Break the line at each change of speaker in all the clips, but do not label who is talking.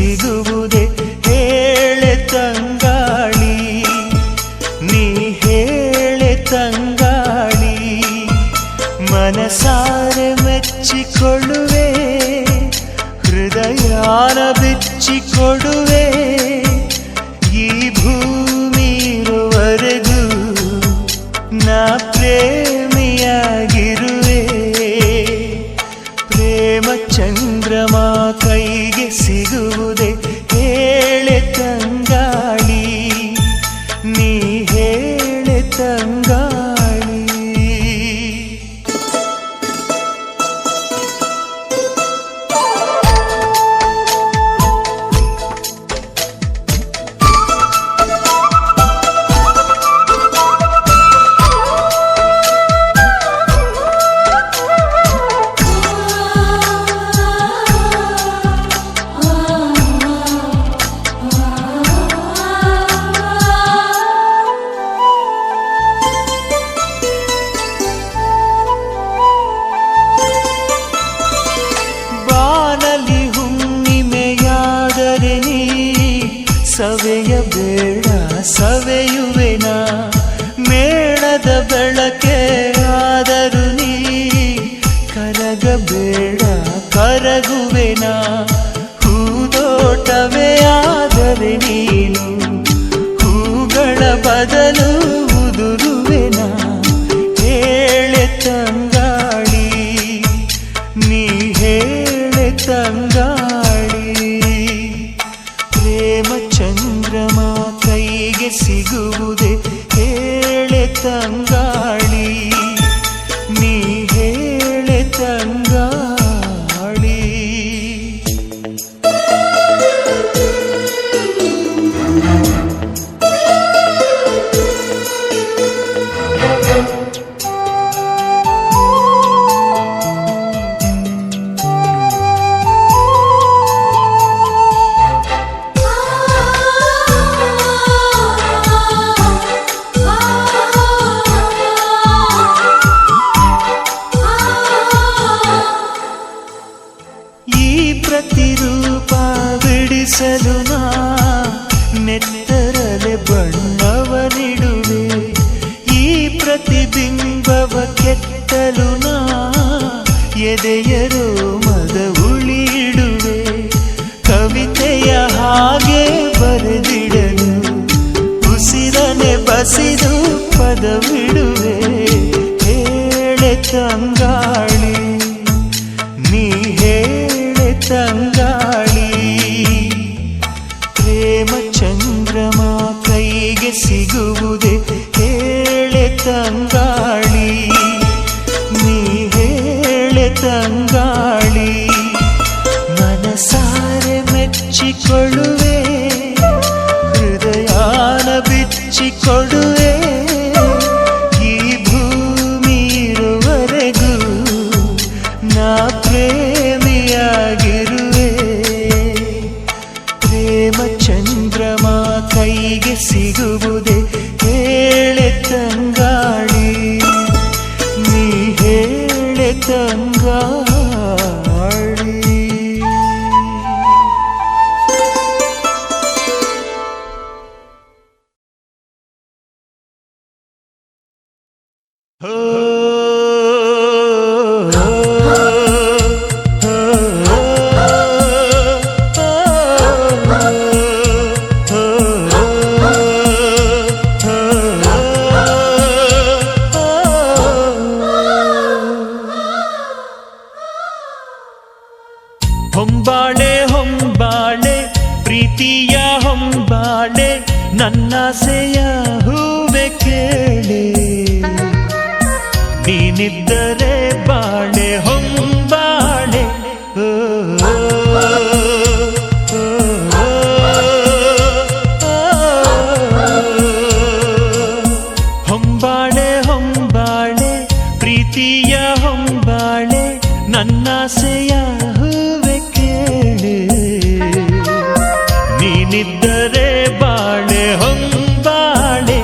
ಸಿಗುವುದೇ ಹೇಳೆ ತಂಗಾಳಿ, ನೀ ಹೇಳೆ ತಂಗಾಳಿ. ಮನಸಾರೆ ಮೆಚ್ಚಿಕೊಳ್ಳುವೆ, ಹೃದಯಾನ ಬಿಚ್ಚಿಕೊಡುವೆ. ಈ ಭೂಮಿ ಇರುವರೆಗೂ ನಾ ಪ್ರೇಮಿಯಾಗಿರುವೆ. ಪ್ರೇಮ ಚಂದ್ರಮ ಕೈಗೆ ಸಿಗುವುದೇ ಹೇಳೆ ತಂಗಾಳಿ, ನೀ ಹೇಳೆ ತಂಗಾಳಿ. ಸವೆಯಬೇಡ ಸವೆಯುವೆನ, ಮೇಣದ ಬೆಳಕೆ ಆದರೂ ನೀ ಕರಗಬೇಡ ಕರಗುವೆನ. ಹೂದೋಟವೇ ಆದರೆ ನೀನು ಹೂಗಳ ಬದಲು ಉದುರುವೆನ. ಹೇಳೆ ತಂಗಾಳಿ, ನೀ ಹೇಳೆ ತಂಗಾಳಿ. ಪ್ರೇಮ ಚಂದ್ರಮ ಕೈಗೆ ಸಿಗುವುದೇ ಹೇಳೆ ತಂಗಾಳಿ, ನೀ ಹೇಳೆ ತಂಗಾಳಿ. ಪ್ರತಿರೂಪ ಬಿಡಿಸಲು ನಾ ನೆತ್ತರಲೆ ಬಣ್ಣವನಿಡುವೆ. ಈ ಪ್ರತಿಬಿಂಬವ ಕೆತ್ತಲು ನಾ ಎದೆಯರೋ ಮದ ಉಳಿಡುವೆ. ಕವಿತೆಯ ಹಾಗೆ ಬರೆದಿಡಲು ಉಸಿರನೆ ಬಸಿದು ಪದವಿಡುವೆ. ಹೇಳೆ ತಂಗಾಳಿ, ನೀ ಹೇಳೆ ತಂಗಾಳಿ. ಪ್ರೇಮ ಚಂದ್ರಮ ಕೈಗೆ ಸಿಗುವುದೇ ಹೇಳೆ ತಂಗಾಳಿ, ನೀ ಹೇಳೆ ತಂಗಾಳಿ. ಮನಸಾರೆ ಮೆಚ್ಚಿಕೊಳ್ಳುವೆ, ಹೃದಯಾನ ಬಿಚ್ಚಿಕೊಡುವೆ. ಈ ಭೂಮಿ ಇರುವರೆಗೂ ನಾ ಪ್ರೇಮಿಯಾಗಿರುವೆ. ಪ್ರೇಮ ಚಂದ್ರಮ ಕೈಗೆ ಸಿಗುವುದೇ ಹೇಳೆ ತಂಗಾಳಿ, ನೀ ಹೇಳೆ ತಂಗಾಳಿ. ಹೊಂಬಾಳೆ ಹೊಂಬಾಳೆ ಪ್ರೀತಿಯ ಹೊಂಬಾಳೆ, ನನ್ನಾಸೆಯ ಹೂವೆ ಕೇಳೆ. ನೀನಿದ್ದರೆ ಬಾಳೆ ಹೊಂಬಾಳೆ. ಹೊಂಬಾಳೆ ಹೊಂಬಾಳೆ ಪ್ರೀತಿಯ ಹೊಂಬಾಳೆ, ನನ್ನಾಸೆಯ ಹೂವೆ ಕೇಳೆ. ನೀನಿದ್ದರೆ ಬಾಳೆ ಹೊಂಬಾಳೆ.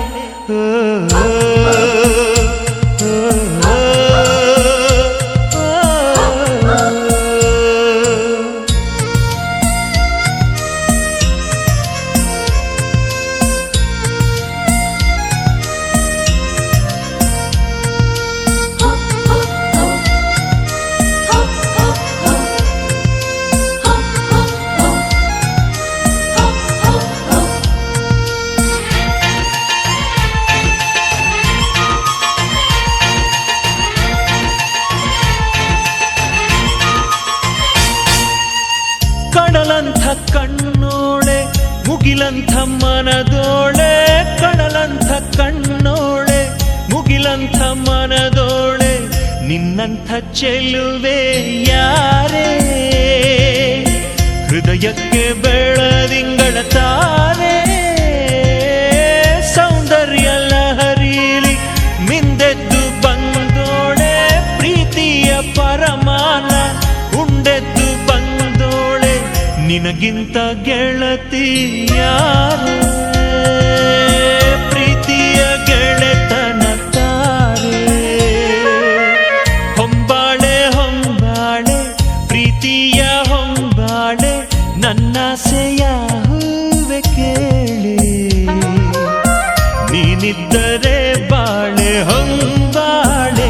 ಚೆಲುವೆ ಯಾರೇ ಹೃದಯಕ್ಕೆ ಬೆಳದಿಂಗಳ ತಾರೆ ಸೌಂದರ್ಯ ಲಹರಿಲಿ ಮಿಂದೆದ್ದು ಬಂದೋಳೆ ಪ್ರೀತಿಯ ಪರಮಾನ ಉಂಡೆದ್ದು ಬಂದೋಳೆ ನಿನಗಿಂತ ಗೆಳತಿ ಯಾರೇ ಪ್ರೀತಿಯ ಗೆಳೆತನ ತಾರೆ ಹೊಂಬಾಳೆ ಹೊಂಬಾಳೆ ಪ್ರೀತಿಯ ಹೊಂಬಾಳೆ ನನ್ನಾಸೆಯ ಹೂವೆ ಕೇಳೆ ನೀನಿದ್ದರೆ ಬಾಳೆ ಹೊಂಬಾಳೆ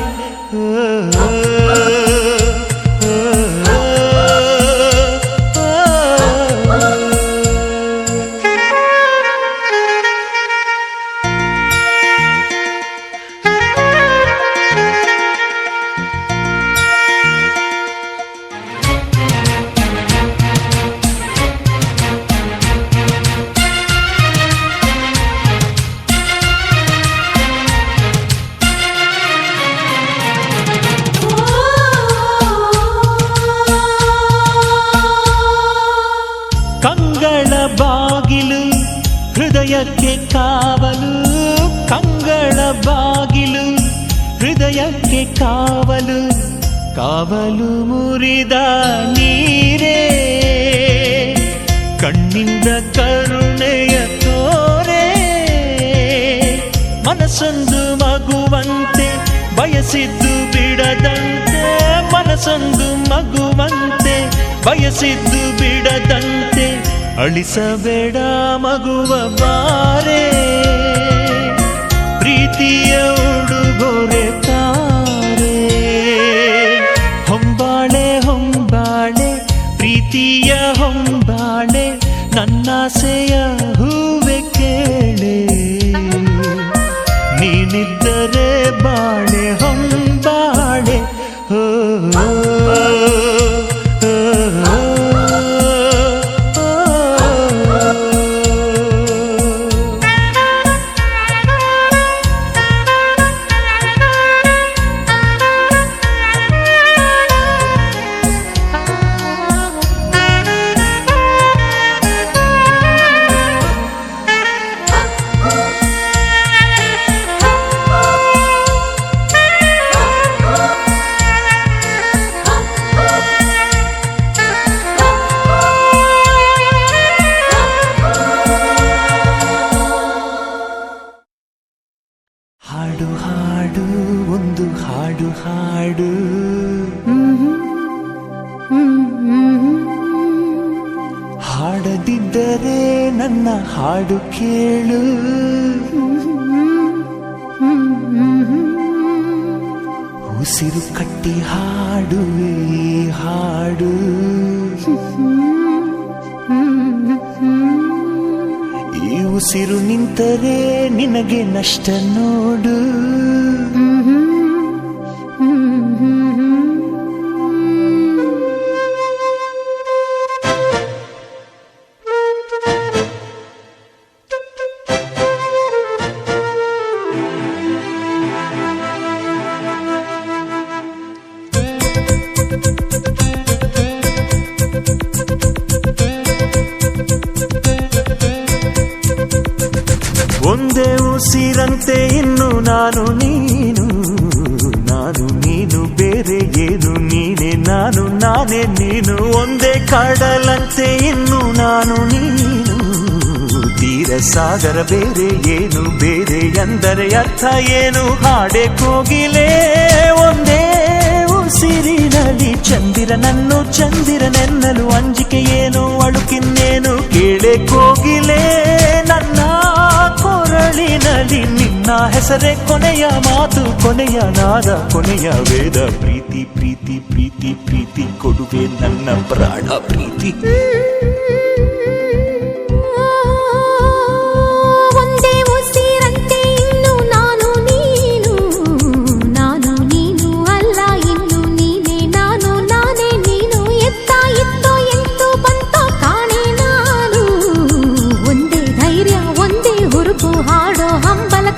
ಕಂಗಳ ಬಾಗಿಲು ಹೃದಯಕ್ಕೆ ಕಾವಲು ಕಂಗಳ ಬಾಗಿಲು ಹೃದಯಕ್ಕೆ ಕಾವಲು ಕಾವಲು ಮುರಿದ ನೀರೇ ಕಣ್ಣಿಂದ ಕರುಣೆಯ ತೋರೆ ಮನಸ್ಸೊಂದು ಮಗುವಂತೆ ಬಯಸಿದ್ದು ಬಿಡದಂತೆ ಮನಸ್ಸೊಂದು ಮಗುವಂತೆ ಬಯಸಿದ್ದು ಬಿಡದಂತೆ ಅಳಿಸಬೇಡ ಮಗುವ ಬಾರೆ ಪ್ರೀತಿಯ ಉಡುಗೊರೆ ತಾರೆ ಹೊಂಬಾಳೆ ಹೊಂಬಾಳೆ ಪ್ರೀತಿಯ ಹೊಂಬಾಳೆ ನನ್ನಾಸೆಯ ಹೂವೆ ಕೇಳೆ ನೀನಿದ್ದರೆ ಬಾಳೆ ಹೊಂಬಾಳೆ ಹೋ ಹಾಡು ಹಾಡು ಒಂದು ಹಾಡು ಹಾಡು ಹಾಡದಿದ್ದರೆ ನನ್ನ ಹಾಡು ಕೇಳು ಉಸಿರು ಕಟ್ಟಿ ಹಾಡುವೆ ಹಾಡು ಈ ಉಸಿರು ನಿಂತರೆ ನಿನಗೆ ನಷ್ಟ ನೋಡು ಒಂದೇ ಉಸಿರಂತೆ ಇನ್ನು ನಾನು ನೀನು ಬೇರೆ ಏನು ನೀನೆ ನಾನು ನಾನೇ ನೀನು ಒಂದೇ ಕಡಲಂತೆ ಇನ್ನು ನಾನು ನೀನು ತೀರ ಸಾಗರ ಬೇರೆ ಏನು ಬೇರೆ ಎಂದರೆ ಅರ್ಥ ಏನು ಹಾಡೆ ಕೋಗಿಲೆ ಒಂದೇ ಉಸಿರಿನಲ್ಲಿ ಚಂದಿರನನ್ನು ಚಂದಿರನೆನ್ನಲು ಅಂಜಿಕೆ ಏನು ಅಳುಕಿನ್ನೇನು ಕೇಳೆ ಕೋಗಿಲೆ ನನ್ನ ಕೊರಳಿನಲ್ಲಿ ನಿನ್ನ ಹೆಸರೇ ಕೊನೆಯ ಮಾತು ಕೊನೆಯ ನಾದ ಕೊನೆಯ ವೇದ ಪ್ರೀತಿ ಪ್ರೀತಿ ಪ್ರೀತಿ ಪ್ರೀತಿ ಕೊಡುವೆ ನನ್ನ ಪ್ರಾಣ ಪ್ರೀತಿ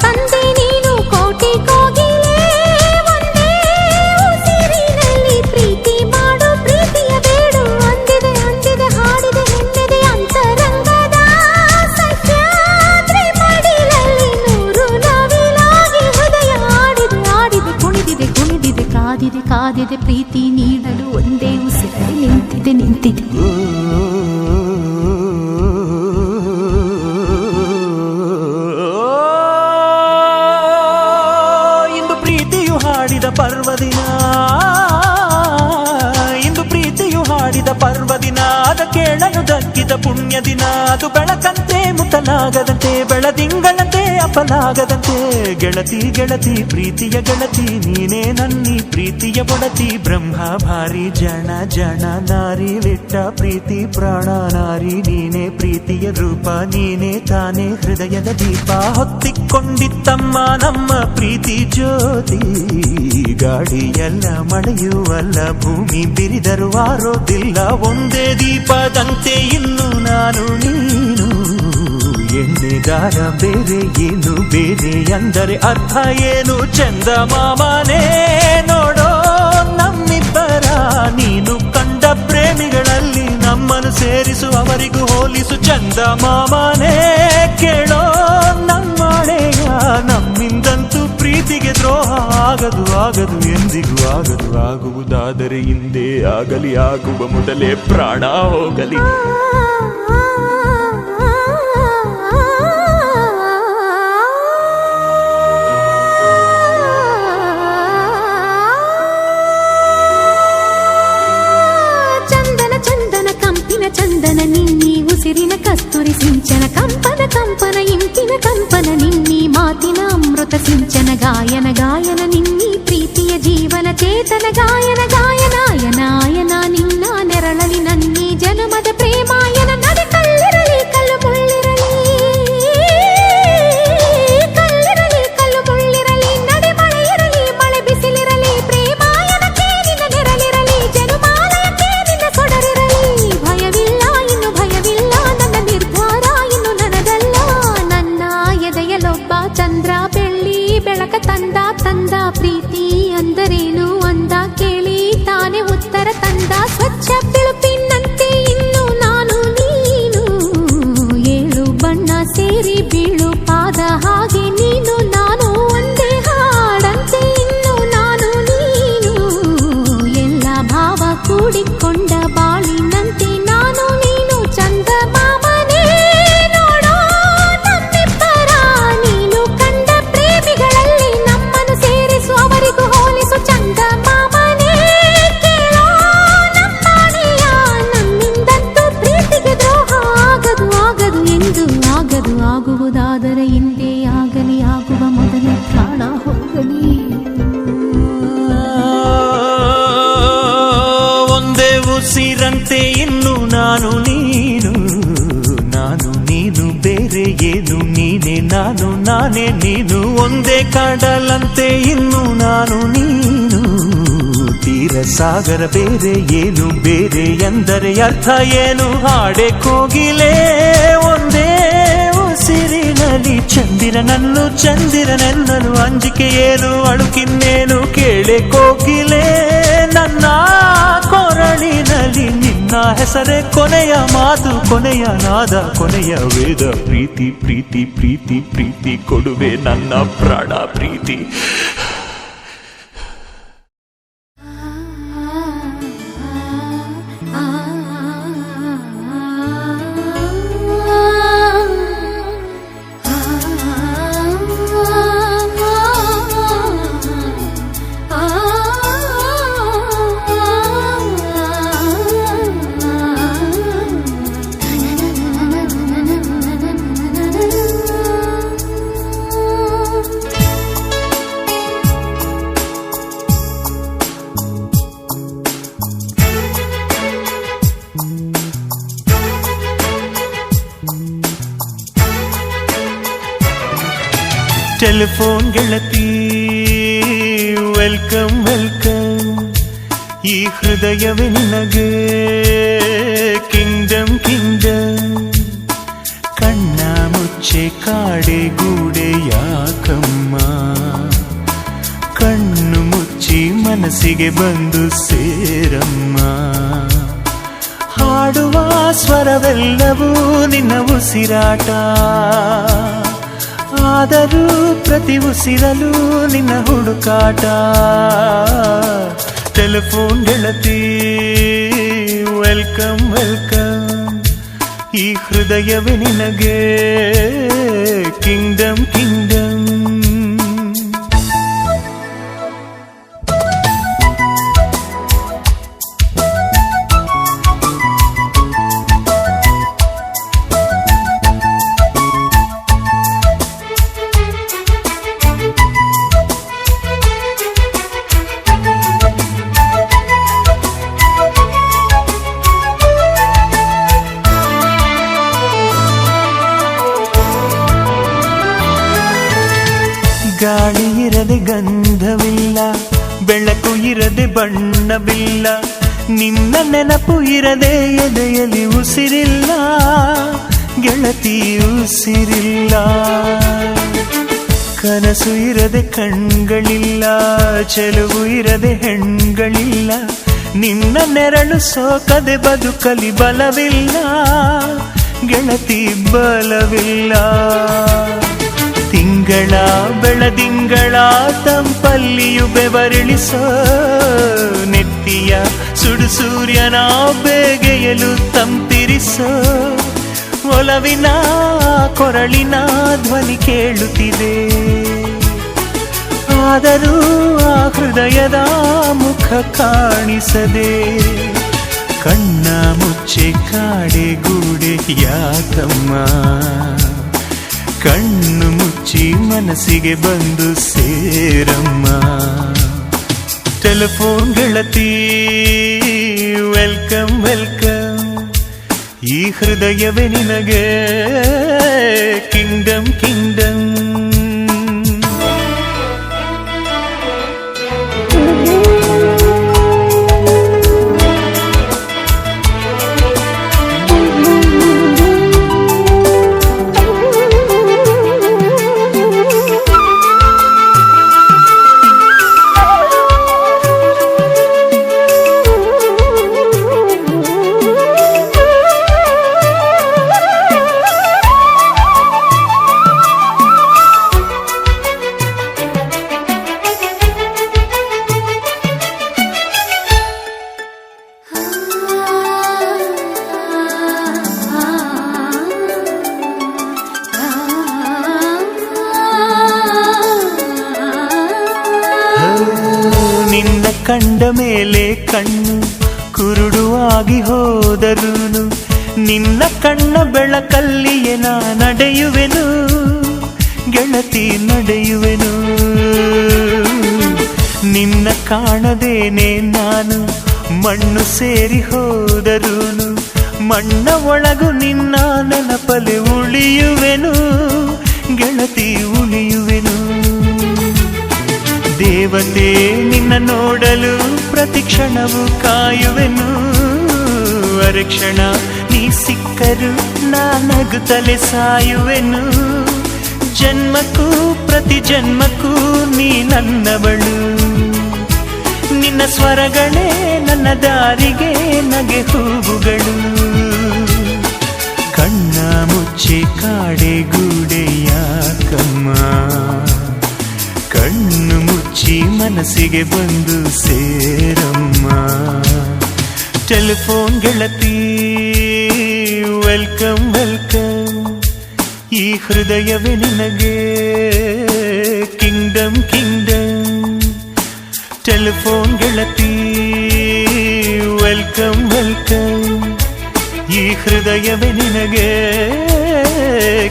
ತಂದೆ ನೀನು ಕೋಟಿ ಕೋಗಿಲೆ ಒಂದೇ ಉಸಿರಿನ ಕಾದಿದೆ ಪ್ರೀತಿ ನೀಡಲು ಒಂದೇ ಉಸಿರಲ್ಲಿ ನಿಂತಿದೆ ನಿಂತಿದೆ.
ಇಂದು ಪ್ರೀತಿಯು ಹಾಡಿದ ಪರ್ವದಿನ, ಇಂದು ಪ್ರೀತಿಯು ಹಾಡಿದ ಪರ್ವದಿನ, ಅದ ಕೇಳಲು ದಕ್ಕಿದ ಪುಣ್ಯ ದಿನ. ಅದು ಬೆಳಕಂತೆ ಮುಟ್ಟಲಾಗದಂತೆ, ಬೆಳದಿಂಗಳಂತೆ ಅಪಲಾಗದಂತೆ. ಗೆಳತಿ ಗೆಳತಿ ಪ್ರೀತಿಯ ಗೆಳತಿ, ನೀನೇ ನನ್ನಿ ಪ್ರೀತಿಯ ಒಡತಿ. ಬ್ರಹ್ಮ ಭಾರಿ ಜನ ಜನ ನಾರಿ ಬಿಟ್ಟ ಪ್ರೀತಿ ಪ್ರಾಣ ನಾರಿ. ನೀನೇ ಪ್ರೀತಿಯ ರೂಪ, ನೀನೇ ತಾನೇ ಹೃದಯದ ದೀಪ. ಹೊತ್ತಿಕೊಂಡಿತ್ತಮ್ಮ ನಮ್ಮ ಪ್ರೀತಿ ಜ್ಯೋತಿ. ಗಾಡಿಯಲ್ಲ ಮಳೆಯುವಲ್ಲ, ಭೂಮಿ ಬಿರಿದರು ಆರೋದಿಲ್ಲ. ಒಂದೇ ದೀಪದಂತೆ ಇನ್ನು ನಾನು ನೀನು. ಎಣ್ಣೆಗಾರ ಬೇರೆ ಏನು, ಬೇರೆ ಅಂದರೆ ಅರ್ಥ ಏನು? ಚಂದ ಮಾಮನೇ ನೋಡೋ ನಮ್ಮಿಬ್ಬರ, ನೀನು ಕಂಡ ಪ್ರೇಮಿಗಳಲ್ಲಿ ನಮ್ಮನ್ನು ಸೇರಿಸು, ಅವರಿಗೂ ಹೋಲಿಸು. ಚಂದ ಮಾಮನೇ ಕೇಳೋ ನಮ್ಮಳೆಯ, ನಮ್ಮಿಂದಂತೂ ಪ್ರೀತಿಗೆ ದ್ರೋಹ ಆಗದು ಆಗದು ಎಂದಿಗೂ ಆಗದು. ಆಗುವುದಾದರೆ ಹಿಂದೆ ಆಗಲಿ, ಆಗುವ ಮೊದಲೇ ಪ್ರಾಣ ಹೋಗಲಿ.
ಚಂದನ ನಿನ್ನಿ ಉಸಿರಿನ ಕಸ್ತೂರಿ ಸಿಂಚನ, ಕಂಪನ ಕಂಪನ ಇಂಪಿನ ಕಂಪನ ನಿನ್ನಿ ಮಾತಿನ ಅಮೃತ ಸಿಂಚನ. ಗಾಯನ ಗಾಯನ ನಿನ್ನಿ ಪ್ರೀತಿಯ ಜೀವನ ಚೇತನ. ಗಾಯನ ಗಾಯನಾಯನ ಆಯನ ನಿನ್ನ ನೆರಳಲಿ ನನ್ನಿ ಜನುಮದ ಪ್ರೇಮಾಯನ. ನಡೆ ಕಲ್ಲಿರಲಿ ಕಲ್ಲು ಮುಳ್ಳಿರಲಿ, ಕಲ್ಲಿರಲಿ ಕಲ್ಲು ಮುಳ್ಳಿರಲಿ. ನಡೆ ಮಳೆ ಇರಲಿ ಮಳೆ ಬಿಸಿಲಿರಲಿ, ಪ್ರೇಮಾಯನ ಕೇರಿನ ನೆರಳಿರಲಿ. ಜನುಮಾಲಯಕ್ಕೆ ನಿನ್ನ ಸೊಡರಿರಲಿ. ಭಯವಿಲ್ಲ ಇನ್ನು ಭಯವಿಲ್ಲ, ನನ್ನ ನಿರ್ಧಾರ ಇನ್ನು ನನಗಲ್ಲ. ನನ್ನ ಎದೆಯಲೊಬ್ಬ ಚಂದ್ರ ಬೆಳ್ಳಿ ಬೆಳಕ ತಂದ ತಂದ. ಪ್ರೀತಿ ಅಂದರೇನು ಅಂದ ಕೇಳಿ ತಾನೇ ಉತ್ತರ ತಂದ. ಸ್ವಚ್ಛ ಬಿಳುಪಿನಂತೆ ಇನ್ನು ನಾನು ನೀನು, ಏಳು ಬಣ್ಣ ಸೇರಿ ಬೀಳು ಪಾದ ಹಾಗೆ ನೀನು ನಾನು. ಒಂದೇ ಹಾಡಂತೆ ಇನ್ನು ನಾನು ನೀನು, ಎಲ್ಲ ಭಾವ ಕೂಡಿಕೊಂಡ ಬಾಳಿನಂತೆ ನಾನು ನೀನು. ಚಂದ ಮಾಮನೇ ನೋಡೋ ನಮ್ಮಿಬ್ಬರ, ನೀನು ಕಂಡ ಪ್ರೇಮಿಗಳಲ್ಲಿ ನಮ್ಮನ್ನು ಸೇರಿಸು, ಅವರಿಗೂ ಹೋಲಿಸು. ಚಂದ ಮಾಮನೇ ಕೇಳೋ ನಮ್ಮನೆಯ, ನಮ್ಮಿಂದಂತೂ ಪ್ರೀತಿಗೆ ದ್ರೋಹ ಆಗದು ಆಗದು ಎಂದು ಆಗದು. ಆಗುವುದಾದರೆ ಹಿಂದೆ ಆಗಲಿ, ಆಗುವ ಮೊದಲೇ ಪ್ರಾಣ ಹೋಗಲಿ.
ಒಂದೇ ಉಸಿರಂತೆ ಇನ್ನು ನಾನು ನೀನು, ನಾನು ನೀನು ಬೇರೆ ಏನು, ನೀನೇ ನಾನು ನಾನೇ ನೀನು. ಒಂದೇ ಕಡಲಂತೆ ಇನ್ನು ನಾನು ನೀನು, ತೀರ ಸಾಗರ ಬೇರೆ ಏನು, ಬೇರೆ ಎಂದರೆ ಅರ್ಥ ಏನು? ಹಾಡೆ ಕೋಗಿಲೆ ಒಂದೇ ಉಸಿರಿನಲ್ಲಿ, ಚಂದಿರನನ್ನು ಚಂದಿರನೆನ್ನಲು ಅಂಜಿಕೆ ಏನು, ಅಳುಕಿನ್ನೇನು? ಕೇಳೆ ಕೋಗಿಲೆ ನನ್ನ ಕೊರಳಿನಲ್ಲಿ, ನಿನ್ನ ಹೆಸರೇ ಕೊನೆಯ ಮಾತು, ಕೊನೆಯ ನಾದ, ಕೊನೆಯ ವೇದ. ಪ್ರೀತಿ ಪ್ರೀತಿ ಪ್ರೀತಿ ಪ್ರೀತಿ ಕೊಡುವೆ ನನ್ನ ಪ್ರಾಣ ಪ್ರೀತಿ. ಟೆಲಿಫೋನ್ ಗೆಳತಿ ವೆಲ್ಕಮ್ ವೆಲ್ಕಮ್, ಈ ಹೃದಯವೇ ನಿನಗೆ ಕಿಂಗ್ಡಮ್ ಕಿಂಗ್ಡಮ್. ಕಣ್ಣ ಮುಚ್ಚೆ ಕಾಡೆ ಗೂಡೆ ಯಾಕಮ್ಮ, ಕಣ್ಣು ಮುಚ್ಚಿ ಮನಸ್ಸಿಗೆ ಬಂದು ಸೇರಮ್ಮ. ಹಾಡುವ ಸ್ವರವೆಲ್ಲವೂ ನಿನ್ನ ಉಸಿರಾಟ, ಆದರೂ ಪ್ರತಿ ಉಸಿರಲು ನಿನ್ನ ಹುಡುಕಾಟ. ಟೆಲಿಫೋನ್ ಗೆಳತಿ ವೆಲ್ಕಮ್ ವೆಲ್ಕಮ್, ಈ ಹೃದಯವೇ ನಿನಗೆ ಕಿಂಗ್ಡಮ್ ಕಿಂಗ್ಡಮ್. ಗಾಳಿ ಇರದೆ ಗಂಧವಿಲ್ಲ, ಬೆಳಕು ಇರದೆ ಬಣ್ಣವಿಲ್ಲ, ನಿನ್ನ ನೆನಪು ಇರದೆ ಎದೆಯಲ್ಲಿ ಉಸಿರಿಲ್ಲ, ಗೆಳತಿ ಉಸಿರಿಲ್ಲ. ಕನಸು ಇರದೆ ಕಣ್ಗಳಿಲ್ಲ, ಚೆಲುವು ಇರದೆ ಹೆಣ್ಗಳಿಲ್ಲ, ನಿನ್ನ ನೆರಳು ಸೋಕದೆ ಬದುಕಲಿ ಬಲವಿಲ್ಲ, ಗೆಳತಿ ಬಲವಿಲ್ಲ. ತಿಂಗಳ ಬೆಳದಿಂಗಳ ತಂಪಲ್ಲಿಯು ಬೆವರಿಳಿಸೋ, ನೆತ್ತಿಯ ಸುಡು ಸೂರ್ಯನ ಬೇಗೆಯಲು ತಂಪಿರಿಸೋ, ಒಲವಿನ ಕೊರಳಿನ ಧ್ವನಿ ಕೇಳುತ್ತಿದೆ, ಆದರೂ ಆ ಹೃದಯದ ಮುಖ ಕಾಣಿಸದೆ. ಕಣ್ಣ ಮುಚ್ಚೆ ಕಾಡೆ ಗೂಡೆ ಯಾಕಮ್ಮ, ಕಣ್ಣು ಮುಚ್ಚಿ ಮನಸ್ಸಿಗೆ ಬಂದು ಸೇರಮ್ಮ. ಟೆಲಿಫೋನ್ ಗೆಳತಿ ವೆಲ್ಕಮ್ ವೆಲ್ಕಮ್, ಈ ಹೃದಯವೇ ನಿನಗೆ ಕಿಂಗ್ಡಮ್ ಕಿಂಗ್ಡಮ್. ಕಂಡ ಮೇಲೆ ಕಣ್ಣು ಕುರುಡುವಾಗಿ ಹೋದರೂನು, ನಿನ್ನ ಕಣ್ಣ ಬೆಳಕಲ್ಲಿಯೇ ನಾ ನಡೆಯುವೆನು, ಗೆಳತಿ ನಡೆಯುವೆನು. ನಿನ್ನ ಕಾಣದೇನೆ ನಾನು ಮಣ್ಣು ಸೇರಿ ಹೋದರೂನು, ಮಣ್ಣ ಒಳಗು ನಿನ್ನ ನೆನಪಲೆ ಉಳಿಯುವೆನು, ಗೆಳತಿ ಉಳಿಯುವೆನು. ದೇವತೆ ನಿನ್ನ ನೋಡಲು ಪ್ರತಿಕ್ಷಣವು ಕಾಯುವೆನು, ಅರಕ್ಷಣ ನೀ ಸಿಕ್ಕರು ನಾನಗುತ್ತಲೆ ಸಾಯುವೆನು. ಜನ್ಮಕ್ಕೂ ಪ್ರತಿ ಜನ್ಮಕ್ಕೂ ನೀ ನನ್ನವಳು, ನಿನ್ನ ಸ್ವರಗಳೇ ನನ್ನ ದಾರಿಗೆ ನಗೆ ಹೂವುಗಳು. ಕಣ್ಣ ಮುಚ್ಚೆ ಕಾಡೆ ಗೂಡೆ ಯಾಕಮ್ಮ, ಕಣ್ಣು ಮುಚ್ಚಿ ಮನಸ್ಸಿಗೆ ಬಂದು ಸೇರಮ್ಮ. ಟೆಲಿಫೋನ್ ಗೆಳತಿ ವೆಲ್ಕಮ್ ವೆಲ್ಕಮ್, ಈ ಹೃದಯವೇ ನಿನಗೆ ಕಿಂಗ್ಡಮ್ ಕಿಂಗ್ಡಮ್. ಟೆಲಿಫೋನ್ ಗೆಳತಿ ವೆಲ್ಕಮ್ ವೆಲ್ಕಮ್, ಈ ಹೃದಯವೇ ನಿನಗೆ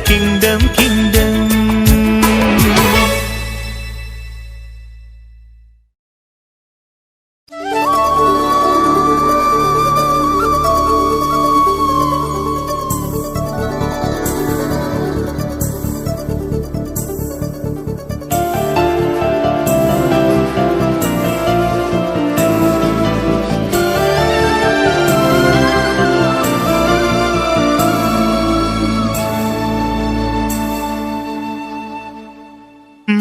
ಕಿಂಗ್ಡಮ್ ಕಿಂಗ್ಡಮ್.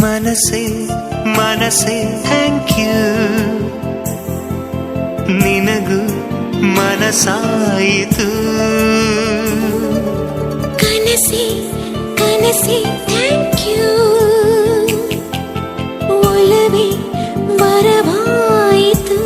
ಮನಸೆ ಮನಸೆ ಥ್ಯಾಂಕ್ ಯು, ನಿನಗೂ ಮನಸಾಯಿತು.
ಕನಸೆ ಕನಸೆ ಥ್ಯಾಂಕ್ ಯು, ಒಲವೇ ವರವಾಯಿತು.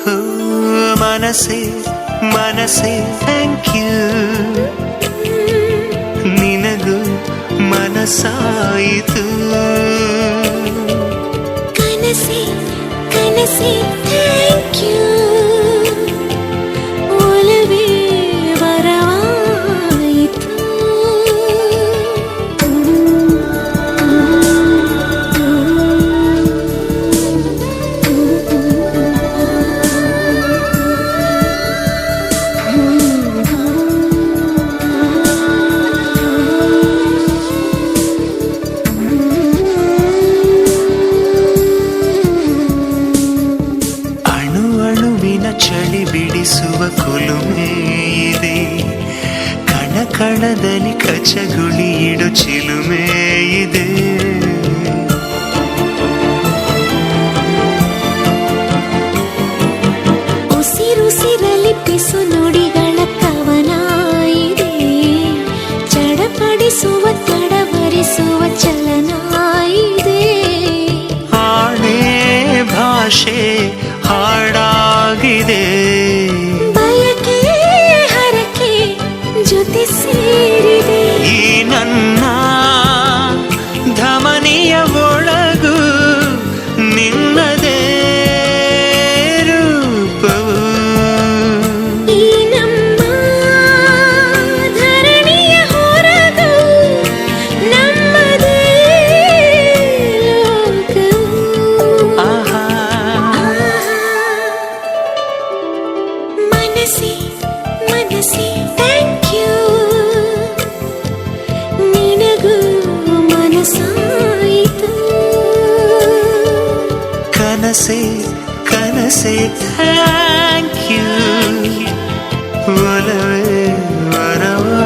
ಹೋ ಮನಸ್ಸೇ ಮನಸ್ಸೇ ಥ್ಯಾಂಕ್ ಯು ನಿನಗೂ ಮನಸ್ಸಾಯಿತು
ಕನಸೆ ಕನಸೆ ಥ್ಯಾಂಕ್ ಯು ಒಲವೇ ವರವಾಯಿತು
ಚಳಿ ಬಿಡಿಸುವ ಕುಲುಮೆ ಇದೆ ಕಣ ಕಣದಲ್ಲಿ ಕಚಗುಳಿ ಇಡು ಚಿಲುಮೆ ಇದೆ
ಉಸಿರುಸಿರಲಿ ಪಿಸು ನುಡಿಗಳ ಕವನ ಇದೆ ಚಡಪಡಿಸುವ ತಡವರಿಸುವ ಚಲನ ಇದೆ
ಆಣೆ ಭಾಷೆ ಹಾಡಾಗಿದೆ
ಬಯಕೆ ಹರಕೆ ಜೊತೆ ಸೇರಿದೆ
ಈ ನನ್ನ ಧಮನಿಯ ಒಳಗು ನಿನ್ನದೇ ರೂಪವು
ಈ ನಮ್ಮ ಧರಣಿಯ ಹೊರಗು ನಮ್ಮದೇ ಲೋಕವು
ಆಹಾ
ಮನಸ್ಸೇ ಮನಸ್ಸೇ ಥ್ಯಾಂಕ್ ಯು ನಿನಗೂ ಮನಸ್ಸಾಯಿತು
ಕನಸೆ ಕನಸೆ ಥ್ಯಾಂಕ್ ಯು ಒಲವೇ ವರವಾಯಿತು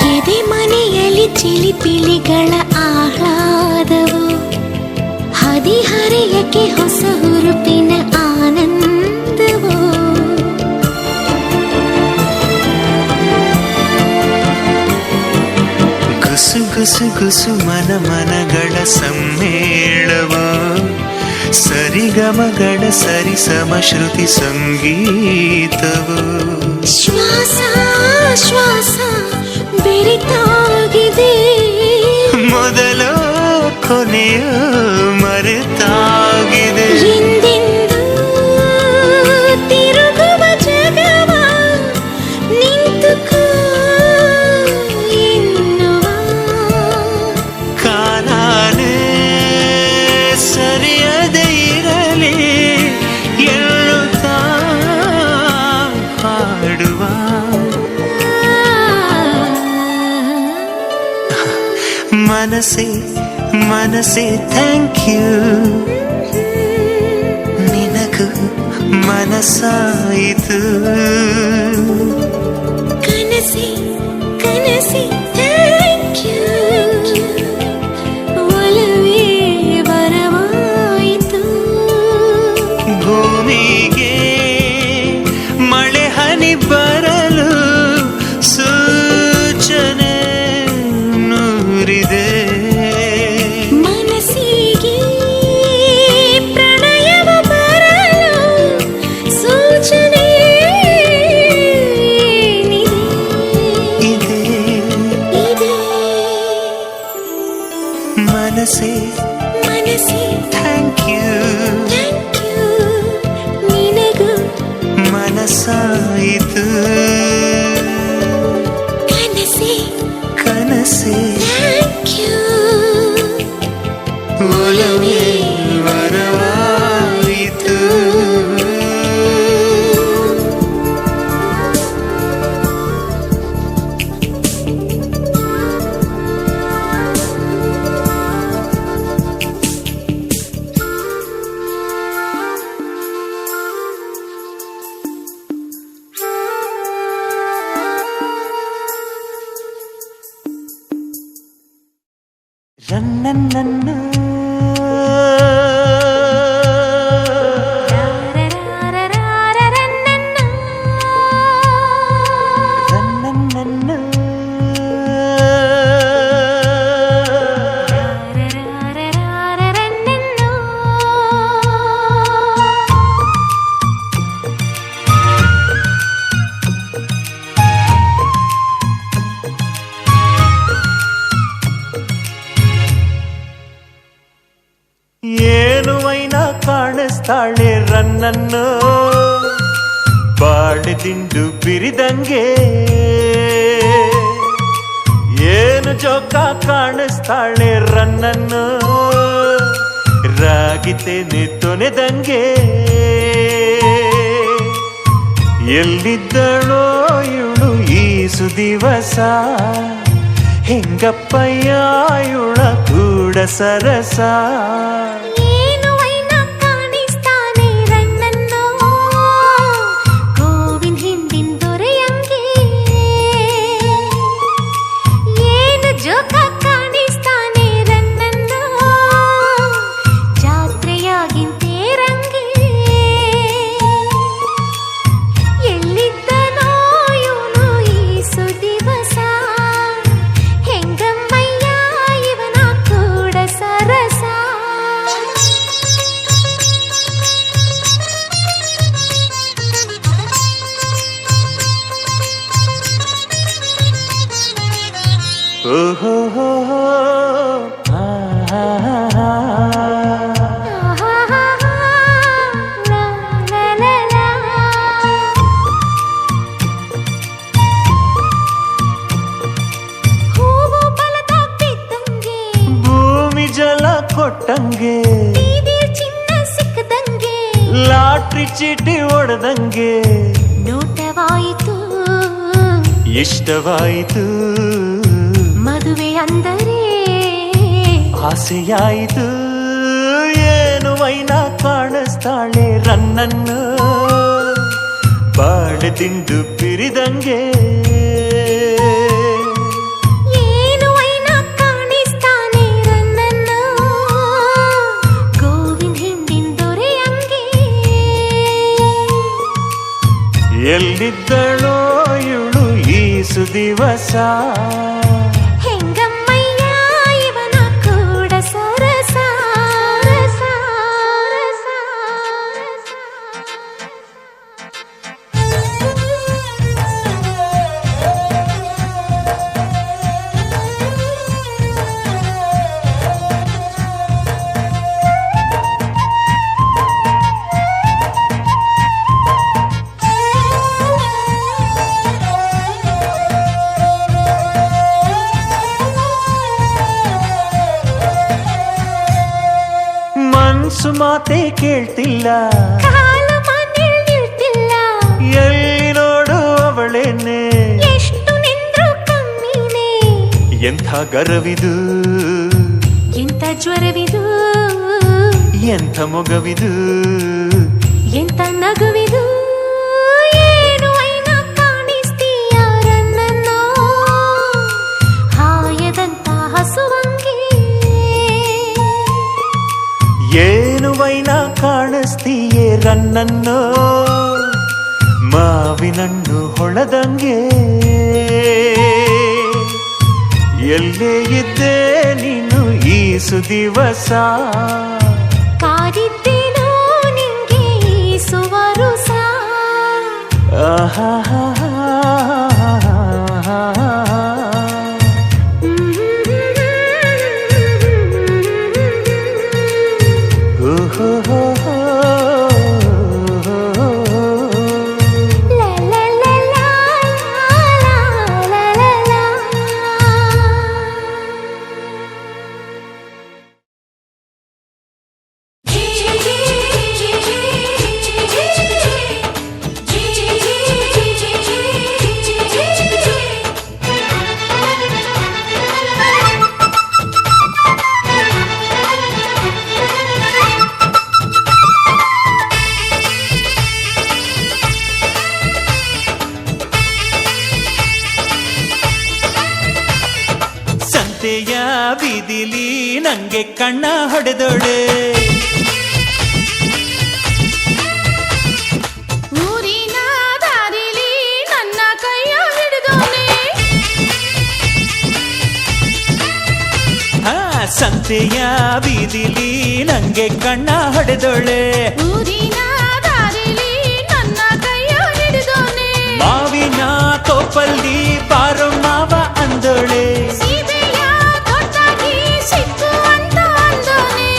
ಎದೆ ಮನೆಯಲ್ಲಿ ಚಿಲಿಪಿಲಿಗಳ ಆಹ್ಲಾದವು ಹದಿಹರೆಯಕ್ಕೆ ಹೊಸ ಹುರುಪಿನ ಆನಂದವು
ಗುಸು ಗುಸು ಗುಸು ಮನ ಮನಗಳ ಸಮ್ಮೇಳವು ಸರಿಗಮಗಳ ಸರಿಸಮ ಶ್ರುತಿ ಸಂಗೀತವು
ಶ್ವಾಸ ಶ್ವಾಸ ಬೆರೆತಾಗಿದೆ
ಮೊದಲು ಕೊನೆಯು ಮರೆತಾಗಿದೆ
ಹಿಂದೆಂದೂ ತಿರುಗುವ ಜಗವ ನಿಂತುಕೋ ಎನ್ನುವ
ಕಾಲಾನೇ ಸರಿಯದೇ ಇರಲಿ ಎನ್ನುತ್ತಾ ಹಾಡುವ ಮನಸ್ಸೇ ಮನಸ್ಸೇ ಥ್ಯಾಂಕ್ ಯು ನಿನಗೂ ಮನಸ್ಸಾಯಿತು
ಕನಸೆ ಕನಸೆ ಥ್ಯಾಂಕ್ ಯು ಒಲವೇ ವರವಾಯಿತು
ಭೂಮಿಗೆ ಮಳೆ ಹನಿ ಬರಲು ಸೂಚನೆ ನೂರಿದೆ
ಮನಸ್ಸಿಗೆ ಪ್ರಣಯವ ಬರಲು ಸೂಚನೆ ಏನಿದೆ? ಇದೆ
ಮನಸ್ಸೇ
ಮನಸ್ಸೇ
ಥ್ಯಾಂಕ್ ಯು
ಥ್ಯಾಂಕ್ ಯು ನಿನಗೂ
ಮನಸ್ಸಾಯಿತು
ಕನಸೆ
ಕನಸೇ
ಥ್ಯಾಂಕ್ ಯು
ಒಲವೇ ವರವಾಯಿತು ರನ್ನನ್ನ ಏನು ವೈನ ಕಾಣಿಸ್ತಾಳೆ ರನ್ನನ್ನು ಬಾಳೆದಿಂಡು ಬಿರಿದಂಗೆ ಏನು ಜೋಕ ಕಾಣಿಸ್ತಾಳೆ ರನ್ನನ್ನು ರಾಗಿತೇನೆ ತೊನೆದಂಗೆ ಎಲ್ಲಿದ್ದಳೋ ಇವಳು ಈ ಸುದಿವಸ ಹೆಂಗಪ್ಪಯ್ಯ ಇವಳ ಕೂಡ ಸರಸ ಓಹೋ ಭೂಮಿ ಜಲ ಕೊಟ್ಟಂಗೆ
ಚಿನ್ನ ಸಿಕ್ಕದಂಗೆ
ಲಾಟ್ರಿ ಚೀಟಿ ಹೊಡೆದಂಗೆ
ನೋಟವಾಯಿತು
ಇಷ್ಟವಾಯಿತು
ಮದುವೆ ಅಂದರೆ
ಆಸೆಯಾಯಿತು ಏನು ವೈನ ಕಾಣಿಸ್ತಾಳೆ ರನ್ನನ್ನು ಬಾಳೆದಿಂಡು ಬಿರಿದಂಗೆ
ಏನು ವೈನ ಕಾಣಿಸ್ತಾನೆ ರನ್ನನ್ನು ಗೋವಿಂದ ಹಿಂದಿನ ದೊರೆಯಂಗೆ
ಎಲ್ಲಿದ್ದಳೋ ಇವಳು ಈ ಸುದಿವಸ ಮನ್ಸು ಮಾತೆ ಕೇಳ್ತಿಲ್ಲ
ಕಾಲ ನಿಲ್ತಿಲ್ಲ
ಎಲ್ಲಿ ನೋಡು ಅವಳೇನೆ
ಎಷ್ಟು ನಿಂದ್ರು ಕಮ್ಮಿನೇ
ಎಂಥ ಗರವಿದು
ಎಂಥ ಜ್ವರವಿದು
ಎಂಥ ಮೊಗವಿದು
ಎಂಥ ನಗುವಿದು ಏನು ವೈನ ಕಾಣಿಸ್ತೀಯ ರನ್ನನ್ನು ಹಾಯದಂತ ಹಸುವಂಗೆ
ಏನು ವೈನ ಕಾಣಿಸ್ತೀಯೇ ರನ್ನನ್ನು ಮಾವಿನಣ್ಣು ಹೊಳದಂಗೆ ಎಲ್ಲೇ ಇದ್ದೆ ನೀನು ಈ ಸುದಿವಸ
ಕಾದಿದ್ದೇನೋ ನಿಂಗೆ ಸುವರುಸ
ಆಹಾ ಸಂತೆಯ ಬೀದಿಲಿ ನಂಗೆ ಕಣ್ಣ ಹೊಡೆದೋಳೆ
ಊರಿನ ದಾರಿಲಿ ನನ್ನ ಕೈಯ ಹಿಡಿದೋನೆ
ಸಂತೆಯ ಬೀದಿಲಿ ನಂಗೆ ಕಣ್ಣ ಹೊಡೆದೋಳೆ
ಊರಿನ ದಾರಿಲಿ ನನ್ನ ಕೈಯ ಹಿಡಿದೋನೆ
ಮಾವಿನ ತೋಪಲ್ಲಿ ಬಾರೋ ಮಾವ ಅಂದೋಳೆ
ಸೀಬೆಯ ದೊಡ್ಡಾಗಿ ಸಿಕ್ಕು ಅಂತ ಅಂದೋನೆ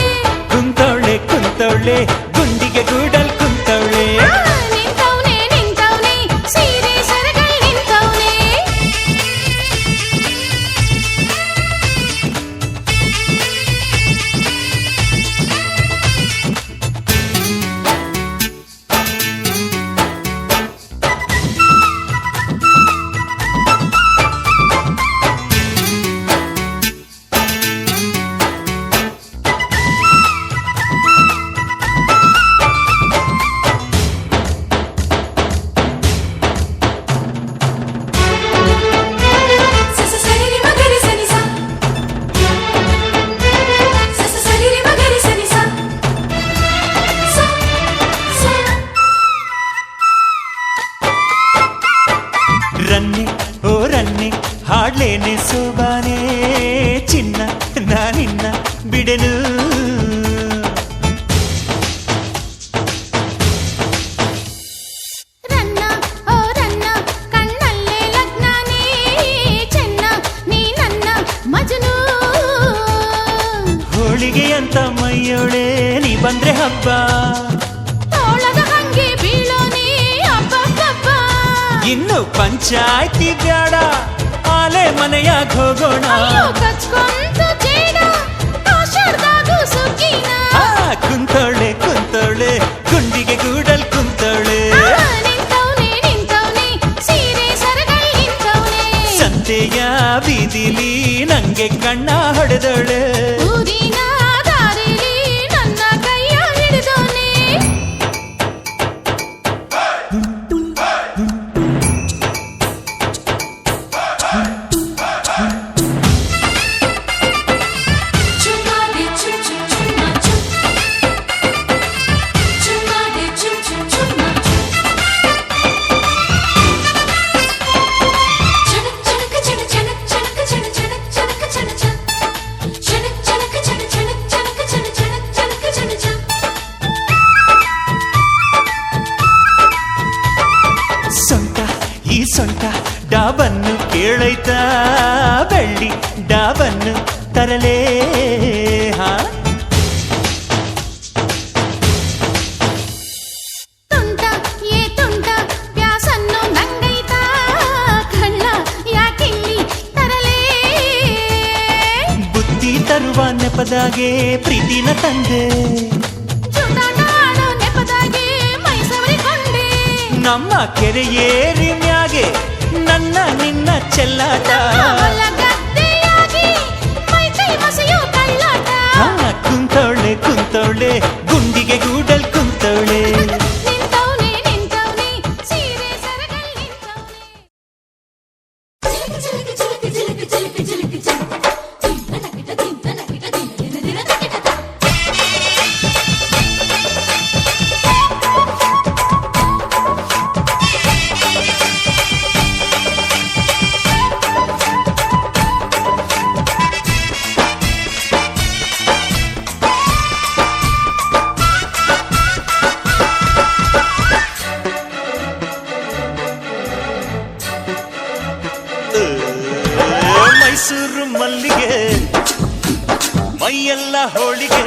ಕುಂತವಳೆ ಕುಂತವಳೆ ಗುಂಡಿಗೆ ಗೂಡಲ್ ಕುಂತವಳೆ
ನಿಂತವ್ನೆ ನಿಂತವ್ನೆ ಸೀರೆ ಸರಗಲ್ ನಿಂತವ್ನೆ
ರನ್ನೆ ಓ ರನ್ನೆ ಹಾಡ್ಲೇನೆ ಸೋಬಾನೆ ಚಿನ್ನ ನಾನಿನ್ನ ಬಿಡೆನು
ರನ್ನ ಓ ರನ್ನ ಕಣ್ಣಲ್ಲೇ ಲಗ್ನಾನೇ ಚೆನ್ನ ನೀ ನನ್ನ ಮಜನು
ಹೋಳಿಗೆ ಅಂತ ಮೈಯೋಳೆ ನೀ ಬಂದ್ರೆ ಹಬ್ಬ
ತೋಳದ ಹಂಗೆ ಬೀಳೋನೆ ಅಬ್ಬಬ್ಬಬ್ಬ
ಇನ್ನು ಪಂಚಾಯ್ತಿ ಬ್ಯಾಡ ಆಲೆ ಮನೆಯಾಗ ಹೋಗೋಣ
ಅಯ್ಯೋ ಕಚ್ಕೊಂತು ಜೇಡ ಕಾಶರ್ದಾಗು ಸುಗ್ಗಿನ
ಕುಂತವಳೆ ಕುಂತವಳೆ ಗುಂಡಿಗೆ ಗೂಡಲ್ ಕುಂತವಳೆ
ನಿಂತವ್ನೆ ನಿಂತವ್ನೆ ಸೀರೆ ಸರಗಲ್ ನಿಂತವ್ನೆ
ಸಂತೆಯ ಬೀದಿಲಿ ನಂಗೆ ಕಣ್ಣ ಹೊಡೆದವಳೆ
ಊರಿನ ದಾರಿಲಿ ನನ್ನ ಕೈಯ ಹಿಡಿದೋನೆ
Chumade chum chum chumma chum. Chumade chum chum chumma chum. Chanak chanak chanak chanak chanak chanak chanak chanak chanak chanak. Chanak chanak chanak chanak chanak chanak chanak chanak chanak chanak.
ಸೊಂಟ ಈ ಸೊಂಟ ಡಾಬನ್ನು ಕೇಳೈತಾ ಬೆಳ್ಳಿ ಡಾಬನ್ನು ತರಲೇ ಹಾ
ತುಂಟ ಏ ತುಂಟ ವ್ಯಾಸನ್ನು ನಂಗೈತಾ ಕಳ್ಳ ಯಾಕಿಲ್ಲಿ ತರಲೇ
ಬುದ್ಧಿ ತರುವ ನೆಪದಾಗೆ ಪ್ರೀತಿನ ತಂದೆ
ಜೂಟಾಟ ಆಡೋ ನೆಪದಾಗೆ ಮೈ ಸವರಿಕೊಂಡೆ
ನಮ್ಮ ಕೆರೆಯೇರಿ ಮ್ಯಾಗೆ ನನ್ನ ನಿನ್ನ ಚೆಲ್ಲಾಟ
ಹೊಲ ಗದ್ದೆಯಾಗಿ ಮೈ ಕೈ ಮಸೆಯೋ ಕಳ್ಳಾಟ
ಕುಂತವಳೆ ಕುಂತವಳೆ ಗುಂಡಿಗೆ ಗೂಡಲ್ ಕುಂತವಳೆ
ನಿಂತವ್ನೆ ನಿಂತವ್ನೆ ಸೀರೆ ಸರಗಲ್ ನಿಂತವ್ನೆ
Chilika chilika chilika chilika chilika chilika chilika. Dinna nakita dinna nakita dinna dinna nakita.
Mysuru ಮಲ್ಲಿಗೆ ಮೈಯೆಲ್ಲ ಹೋಳಿಗೆ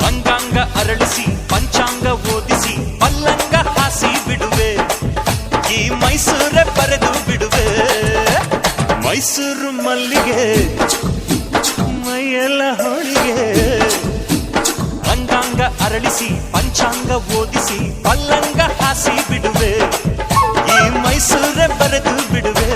ಅಂಗಾಂಗ ಅರಳಿಸಿ ಪಂಚಾಂಗ ಓದಿಸಿ ಪಲ್ಲಂಗ ಹಾಸಿ ಬಿಡುವೆ ಈ ಮೈಸೂರೇ ಬರೆದು ಬಿಡುವೆ ಮೈಸೂರು ಮಲ್ಲಿಗೆ ಮೈಯೆಲ್ಲ ಹೋಳಿಗೆ ಅಂಗಾಂಗ ಅರಳಿಸಿ ಪಂಚಾಂಗ ಓದಿಸಿ ಪಲ್ಲಂಗ ಹಾಸಿ ಬಿಡುವೆ ಈ ಮೈಸೂರೇ ಬರೆದು ಬಿಡುವೆ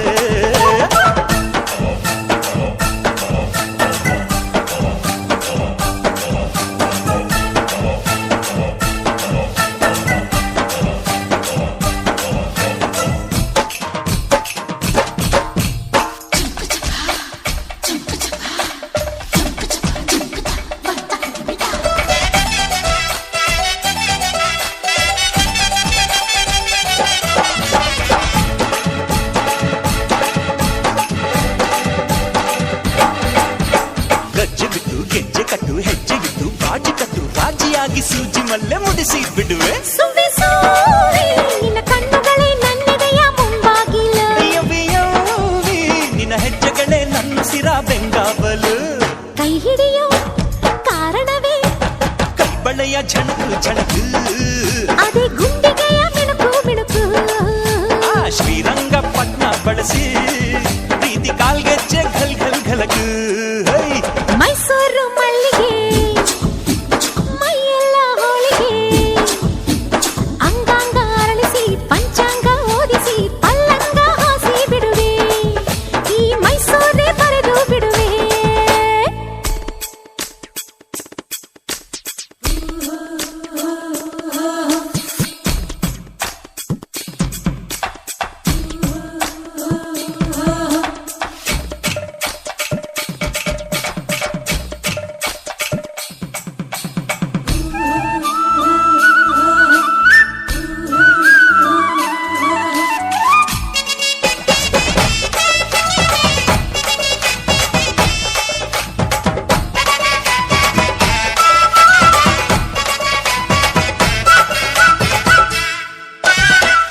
ಮಲ್ಲೆ ಮುಡಿಸಿ ಬಿಡುವೆ
ಸುವೆ ಸೋವೆ ನಿನ್ನ ಕಣ್ಣುಗಳೇ ನನ್ನೆದೆಯ ಮುಂಬಾಗಿಲ
ಯವ್ವಿ ಯವ್ವಿ ನಿನ್ನ ಹೆಜ್ಜೆಗಳೇ ನನ್ನ ಸಿರ ಬೆಂಗಾವಲು
ಕೈ ಹಿಡಿಯೋ ಕಾರಣವೇ
ಕೈಬಳೆಯ ಝಣಕು ಝಣಕು
ಅದೇ ಗುಂಡಿಗೆಯ ಮಿಣುಕು ಮಿಣುಕು
ಆ ಶ್ರೀರಂಗಪಟ್ಟಣ ಬಳಸಿ ಪ್ರೀತಿ ಕಾಲ್ಗೆಜ್ಜೆ ಘಲ್ ಘಲ್ ಘಲಕು ಹೈ
ಮೈಸೂರು ಮಲ್ಲಿಗೆ ಮೈಯೆಲ್ಲ ಹೋಳಿಗೆ ಅಂಗಾಂಗ ಅರಳಿಸಿ ಪಂಚಾಂಗ ಓದಿಸಿ ಪಲ್ಲಂಗ ಹಾಸಿ ಬಿಡುವೆ ಈ ಮೈಸೂರೇ ಬರೆದು ಬಿಡುವೆ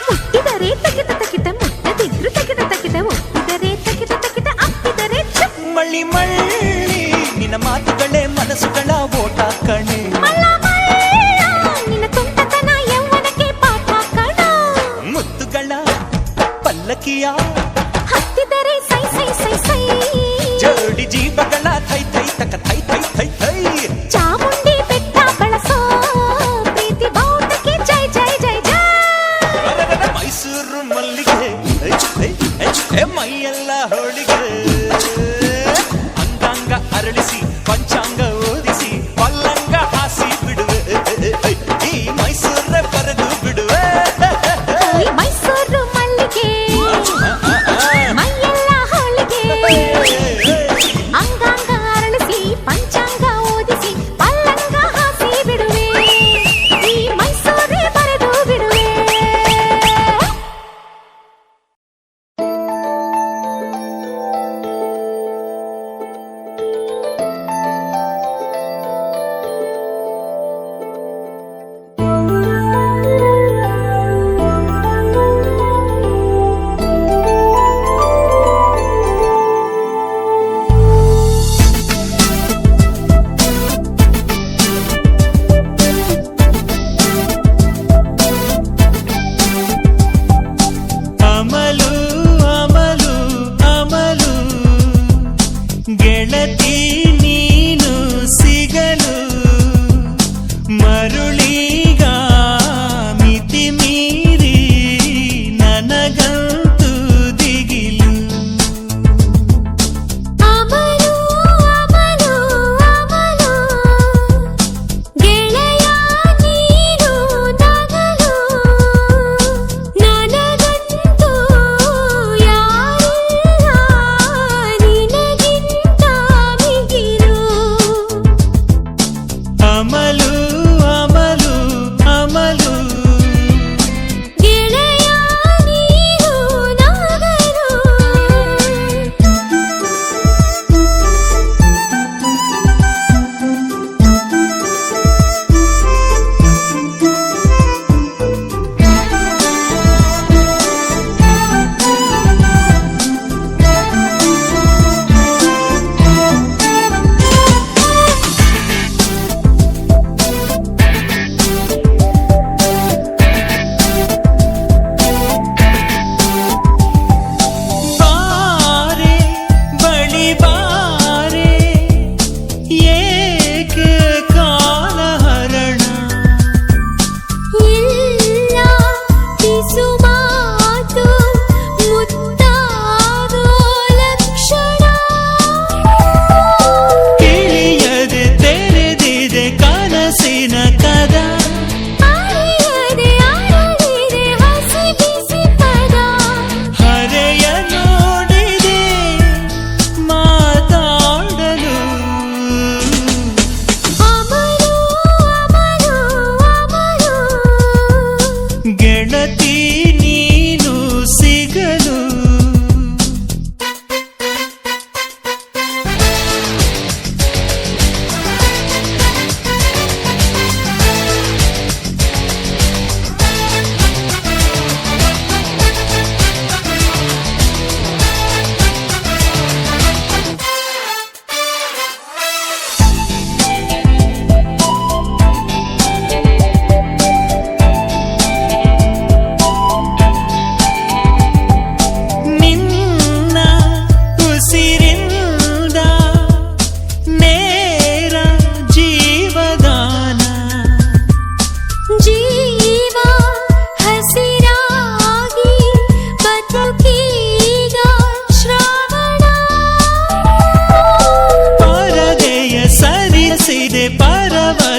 ಮುಟ್ಟಿದರೆ ತಕಿಟ ತಕಿಟ ಮುಟ್ಟದಿದ್ರು ತಕಿಟ ತಕಿಟ ಒಪ್ಪಿದರೆ ತಕಿಟ ತಕಿಟ ಅಪ್ಪಿದರೆ ಚಪ್
ಮಳ್ಳಿ ಮಳ್ಳಿ ನಿನ್ನ ಮಾತುಗಳೇ ಮನಸ್ಸುಗಳ ಓಟ ಕಣೆ
ಮಲ್ಲ ಮಲ್ಲ ನಿನ್ನ ತುಂಟತನ ಯೌವನಕ್ಕೆ ಪಾಠ ಕಣ
ಮುತ್ತುಗಳ ಪಲ್ಲಕಿಯ
ಹತ್ತಿದರೆ ಸೈ ಸೈ ಸೈ ಸೈ
ಜೋಡಿ ಜೀವಗಳ ಥೈ ಥೈ ತಕ ಥೈ ಥೈ ಥೈ ಥೈ
ಚಾಮುಂಡಿ ಬೆಟ್ಟ ಬಳಸೋ ಪ್ರೀತಿ ಬಾವುಟಕ್ಕೆ ಜೈ ಜೈ ಜೈ ಜೈ
ಅರೆರೆರೆ, ಮೈಸೂರು ಮಲ್ಲಿಗೆ ಹೈ, ಹೈ, ಹೈ, ಹೈ, ಮೈಯೆಲ್ಲ ಹೋಳಿಗೆ ಅಂಗಾಂಗ ಅರಳಿಸಿ ಪಂಚಾಂಗ ಓದಿಸಿ ಪಲ್ಲಂಗ ಹಾಸಿ ಬಿಡುವೆ ಹೈ, ಈ ಮೈಸೂರೇ ಬರೆದು ಬಿಡುವೆ
ಈ ಮೈಸೂರು ಮಲ್ಲಿಗೆ ಮೈಯೆಲ್ಲ ಹೋಳಿಗೆ ಅಂಗಾಂಗ ಅರಳಿಸಿ ಪಂಚಾಂಗ ಓದಿಸಿ ಪಲ್ಲಂಗ ಹಾಸಿ ಬಿಡುವೆ ಈ ಮೈಸೂರೇ ಬರೆದು ಬಿಡುವೆ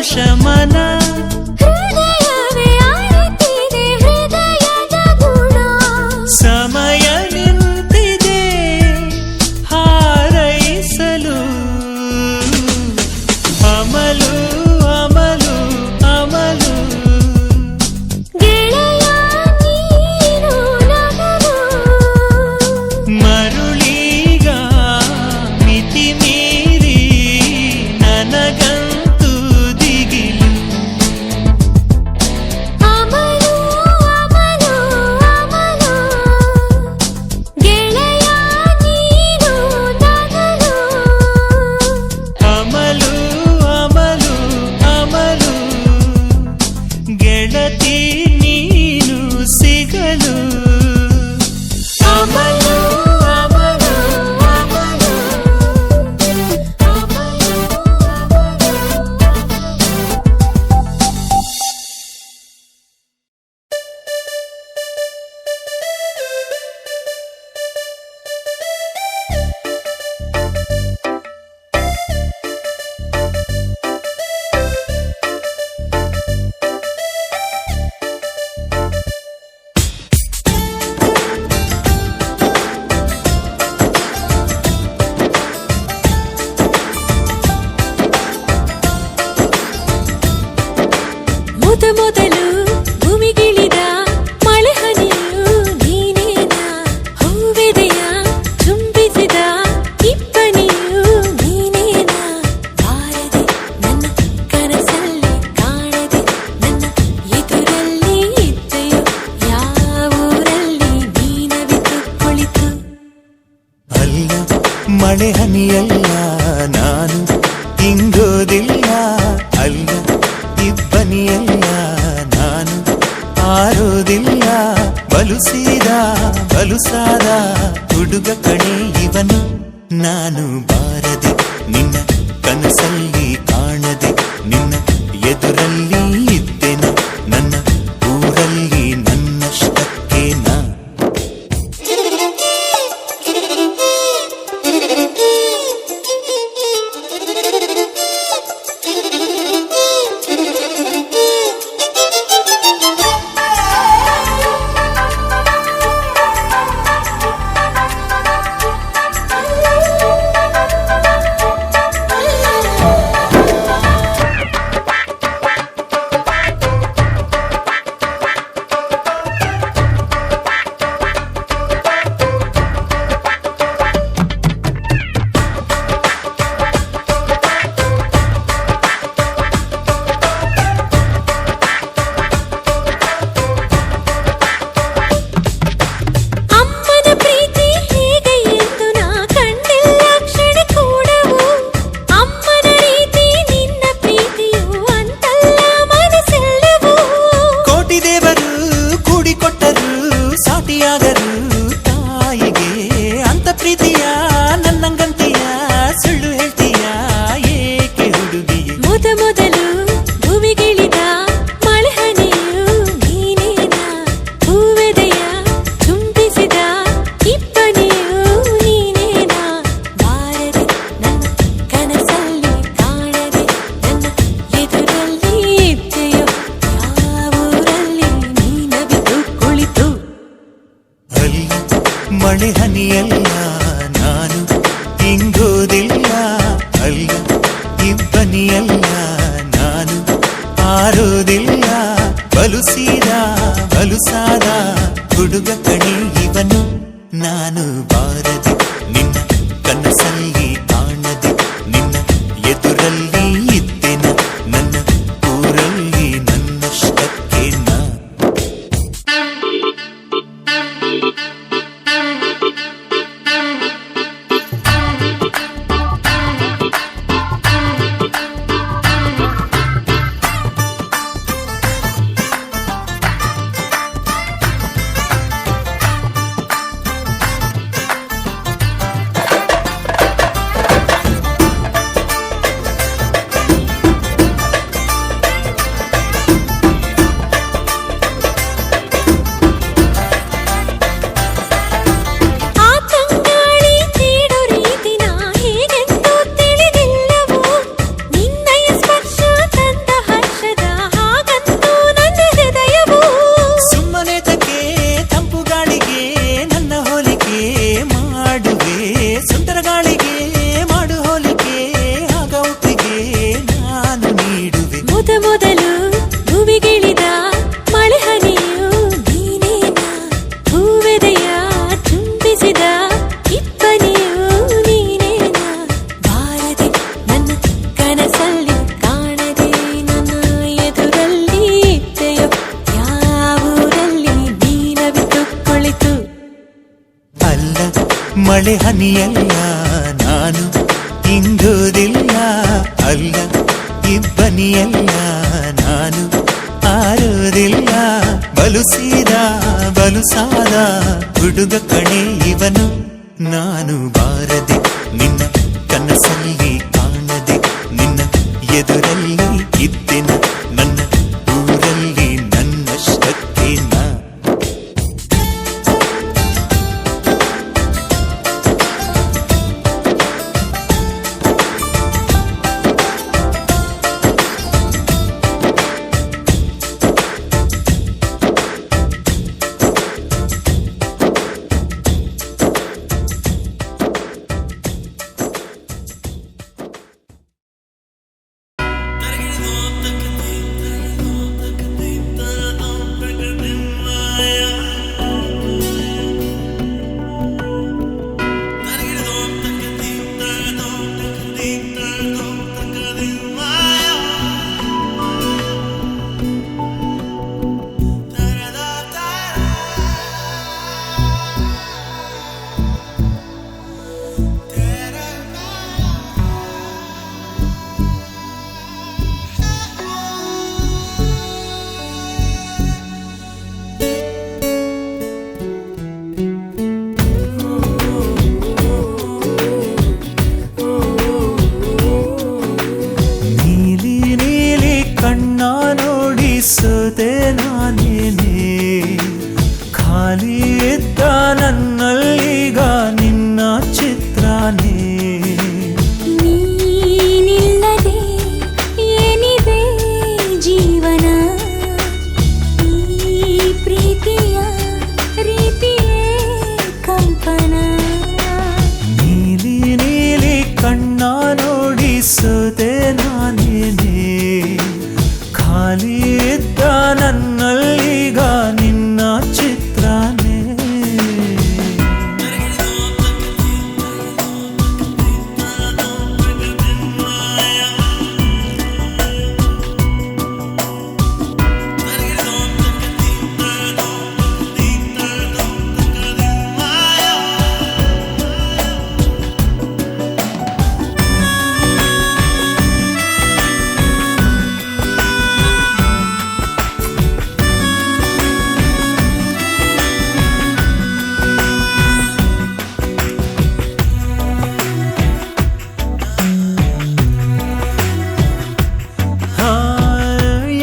ಶಮನ
ಹೃದಯವೇ ಅರಿತಿದೆ ಹೃದಯದ ಗುಣ
ಸಮಯ ನಿಂತಿದೆ ಹಾರೈಸಲು ಅಮಲು ಅಮಲು ಅಮಲು
ಗೆಳೆಯ ನೀನು ನಗಲು
ಮರುಳೀಗ ಮಿತಿ ಮೀರಿ ನನಗಂತೂ ದಿಗಿಲು
ಅಮಲು ಅಮಲು ಅಮಲು ಗೆಳೆಯ ನೀನು ನಗಲು
ಅಮಲು ಅಮಲು ಅಮಲು ಗೆಳತಿ ನೀನು ಸಿಗಲು ಅಮಲು ಅಮಲು ಅಮಲು
ಮೊದಲು ಭೂಮಿಗಿಳಿದ ಮಳೆ ಹನಿಯು ನೀನೇನ ಹೂವೆದೆಯ ಚುಂಬಿಸಿದ ಇಬ್ಬನಿಯು ನೀನೇನ ಬಾರದೆ ನನ್ನ ಕನಸಲ್ಲಿ ಕಾಣದೆ ನನ್ನ ಎದುರಲ್ಲಿ ಇದ್ದೆಯೋ ಯಾವೂರಲ್ಲಿ ನೀನವಿತು ಕುಳಿತು
ಅಲ್ಲ ಮಳೆ ಹನಿಯಲ್ಲ ನಾನು ಇಂಗೋದಿಲ್ಲ ಅಲ್ಲ ಇಬ್ಬನಿಯಲ್ಲ ನಾನು ಆರೋದಿಲ್ಲ ಬಲುಸಾದ ಹುಡುಗ ಕಣೆ ಇವನು ನಾನು ಬಾರದೆ ನಿನ್ನ ಕನಸಲ್ಲಿ ಕಾಣದೆ ನಿನ್ನ ಎದುರಲ್ಲಿ ಇದ್ದೆನ ನನ್ನ ಊರಲ್ಲಿ ನನ್ನಷ್ಟಕ್ಕೆ ನಾ ಮಳೆ ಹನಿಯಲ್ಲ ನಾನು ಇಂಗೋದಿಲ್ಲ ಅಲ್ಲ ಇಬ್ಬನಿಯಲ್ಲ ನಾನು ಆರೋದಿಲ್ಲ ಬಲುಸಾದ ಹುಡುಗ ಕಣೆ ಇವನು ನಾನು ಬಾರದೆ ನಿನ್ನ ಕನಸಲ್ಲಿ ಕಾಣದೆ ನಿನ್ನ ಎದುರಲ್ಲಿ ಇದ್ದೆನ ನನ್ನ ಊರಲ್ಲಿ ನನ್ನಷ್ಟಕ್ಕೆ ನಾ ಸೋತೆ ನಾನೇನೆ ಖಾಲಿ ಇದ್ದ ನನ್ನಲ್ಲೀಗ ನಿನ್ನ ಚಿತ್ರನೇ
ನೀನಿಲ್ಲದೆ ಏನಿದೆ ಜೀವನ ಈ ಪ್ರೀತಿಯ ರೀತಿಯೇ ಕಂಪನ
ನೀಲಿ ಕಣ್ಣ ನೋಡಿ ಸೋತೆ ನಾನೇನೆ ಖಾಲಿ ಇದ್ದ ನನ್ನಲ್ಲೀಗ ನಿನ್ನ ಚಿತ್ರನೇ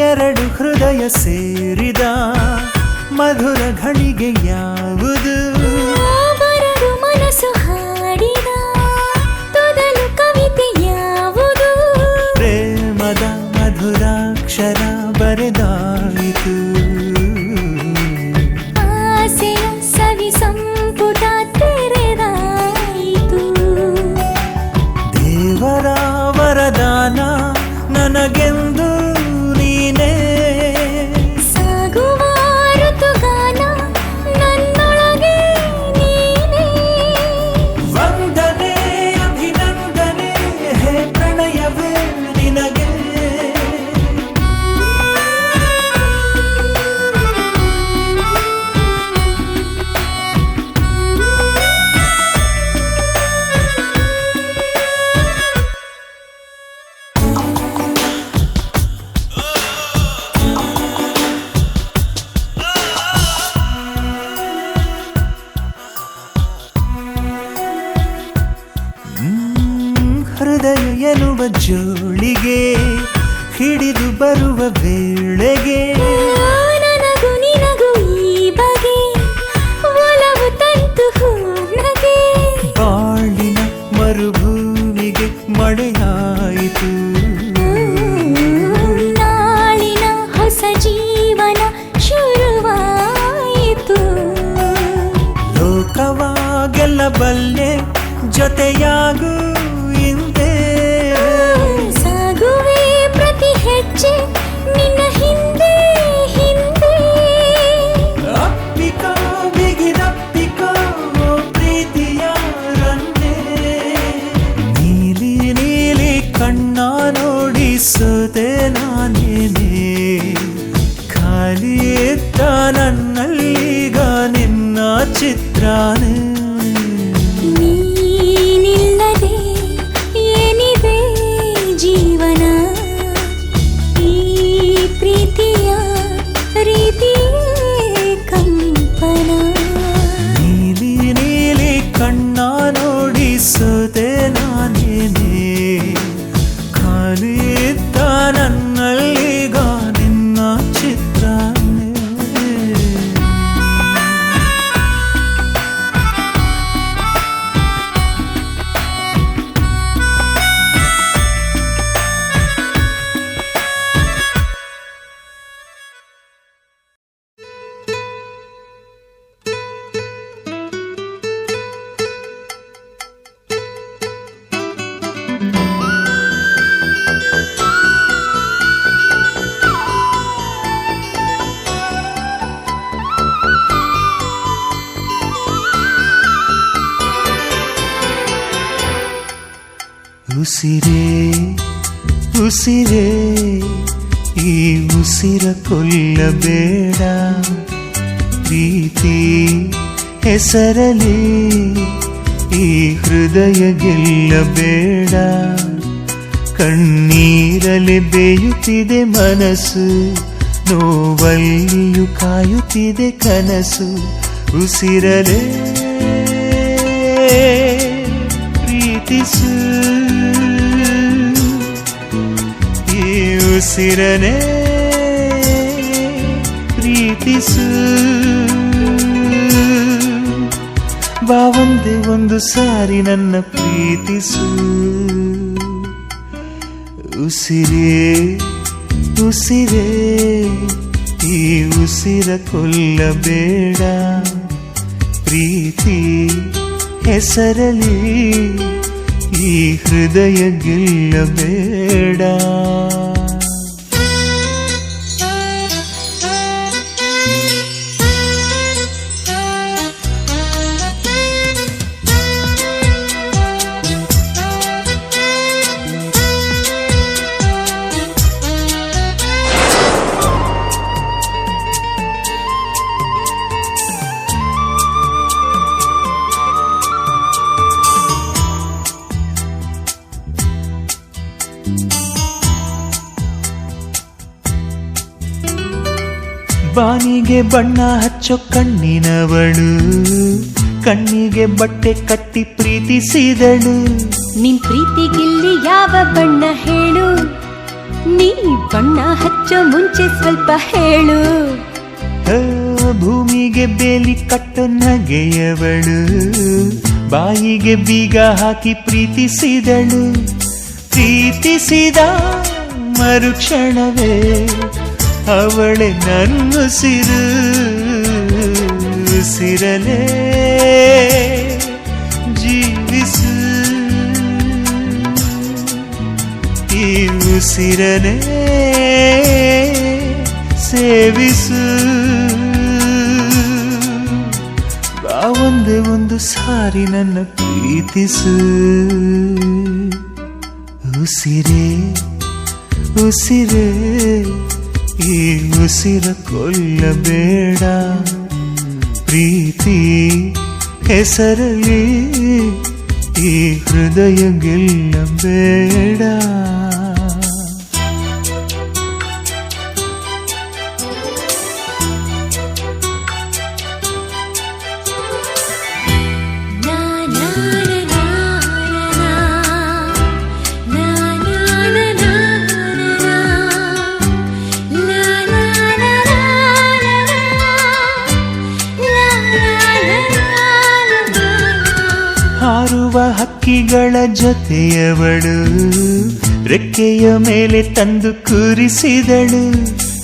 ಎರಡು ಹೃದಯ ಸೇರಿದ ಮಧುರ ಘಳಿಗೆ ಯಾವುದು
ಬರಡು ಮನಸ್ಸು ಹಾಡಿದ ತೊದಲು ಕವಿತೆ ಯಾವುದು
ಪ್ರೇಮದ ಮಧುರಾಕ್ಷರ ಬರೆದಾಯಿತು
ಆಸೆಯ ಸವಿ ಸಂಪುಟ ತೆರೆದಾಯಿತು
ದೇವರ ವರದಾನ ನನಗೆಂದು ನೀನೇ
ಸಾಗುವ ಋತುಗಾನ ನನ್ನೊಳಗೆ ನೀನೇ
ವಂದನೆ ಅಭಿನಂದನೆ ಹೇ ಪ್ರಣಯವೇ ನಿನಗೆ ಹೃದಯ ಎನ್ನುವ ಜೋಳಿಗೆ ಹಿಡಿದು ಬರುವ ವೇಳೆಗೆ
ನನಗೂ ನಿನಗೂ ಈ ಬಗೆ ಒಲವು ತಂತು ಹೂನಗೆ
ಬಾಳಿನ ಮರುಭೂಮಿಗೆ ಮಳೆಯಾಯಿತು
ನಾಳಿನ ಹೊಸ ಜೀವನ ಶುರುವಾಯಿತು
ಲೋಕವ ಗೆಲ್ಲಬಲ್ಲೆ ಜೊತೆಯಾಗು ಇಂದೇ
ಸಾಗುವೆ ಪ್ರತಿ ಹೆಜ್ಜೆ ನಿನ್ನ ಹಿಂದೆ ಹಿಂದೆ
ಅಪ್ಪಿಕೋ ಬಿಗಿದಪ್ಪಿಕೋ ಪ್ರೀತಿಯ ರನ್ನೇ ನೀಲಿ ಕಣ್ಣ ನೋಡಿ ಸೋತೆ ನಾನೇನೆ ಖಾಲಿ ಇದ್ದ ನನ್ನಲ್ಲೀಗ ನಿನ್ನ ಚಿತ್ರನೇ
ನೀ
ಉಸಿರೇ ಉಸಿರೇ ಈ ಉಸಿರ ಕೊಲ್ಲಬೇಡ, ಪ್ರೀತಿ ಹೆಸರಲಿ ಈ ಹೃದಯ ಗೆಲ್ಲಬೇಡ. ಕಣ್ಣೀರಲಿ ಬೇಯುತ್ತಿದೆ ಮನಸ್ಸು, ನೋವಲ್ಲಿಯೂ ಕಾಯುತ್ತಿದೆ ಕನಸು. ಉಸಿರಲೇ ಪ್ರೀತಿಸು, ಈ ಉಸಿರನೇ ಪ್ರೀತಿಸು. ಬಾ ಒಂದೇ ಒಂದು ಸಾರಿ ನನ್ನ ಪ್ರೀತಿಸು. ಉಸಿರೇ ಉಸಿರೇ ಈ ಉಸಿರ ಕೊಲ್ಲಬೇಡ, ಪ್ರೀತಿ ಹೆಸರಲಿ ಈ ಹೃದಯ ಗೆಲ್ಲಬೇಡ. ಬಾನಿಗೆ ಬಣ್ಣ ಹಚ್ಚೋ ಕಣ್ಣಿನವಳು, ಕಣ್ಣಿಗೆ ಬಟ್ಟೆ ಕಟ್ಟಿ ಪ್ರೀತಿಸಿದಳು.
ನಿನ್ ಪ್ರೀತಿಗಿಲ್ಲಿ ಯಾವ ಬಣ್ಣ ಹೇಳು, ನೀ ಬಣ್ಣ ಹಚ್ಚೋ ಮುಂಚೆ ಸ್ವಲ್ಪ ಹೇಳು.
ಭೂಮಿಗೆ ಬೇಲಿ ಕಟ್ಟೋ ನಗೆಯವಳು, ಬಾಯಿಗೆ ಬೀಗ ಹಾಕಿ ಪ್ರೀತಿಸಿದಳು. ಪ್ರೀತಿಸಿದ ಮರುಕ್ಷಣವೇ ಅವಳೆ ನನ್ನುಸಿರು. ಉಸಿರಲೇ ಜೀವಿಸು, ಈ ಉಸಿರನೇ ಸೇವಿಸು. ಬಾ ಒಂದೇ ಒಂದು ಸಾರಿ ನನ್ನ ಪ್ರೀತಿಸು. ಉಸಿರೇ ಉಸಿರೇ ಈ ಉಸಿರ ಕೊಲ್ಲಬೇಡ, ಪ್ರೀತಿ ಹೆಸರಲಿ ಈ ಹೃದಯ ಗೆಲ್ಲಬೇಡ. ಹಾರುವ ಹಕ್ಕಿಗಳ ಜೊತೆಯವಳು, ರೆಕ್ಕೆಯ ಮೇಲೆ ತಂದು ಕೂರಿಸಿದಳು.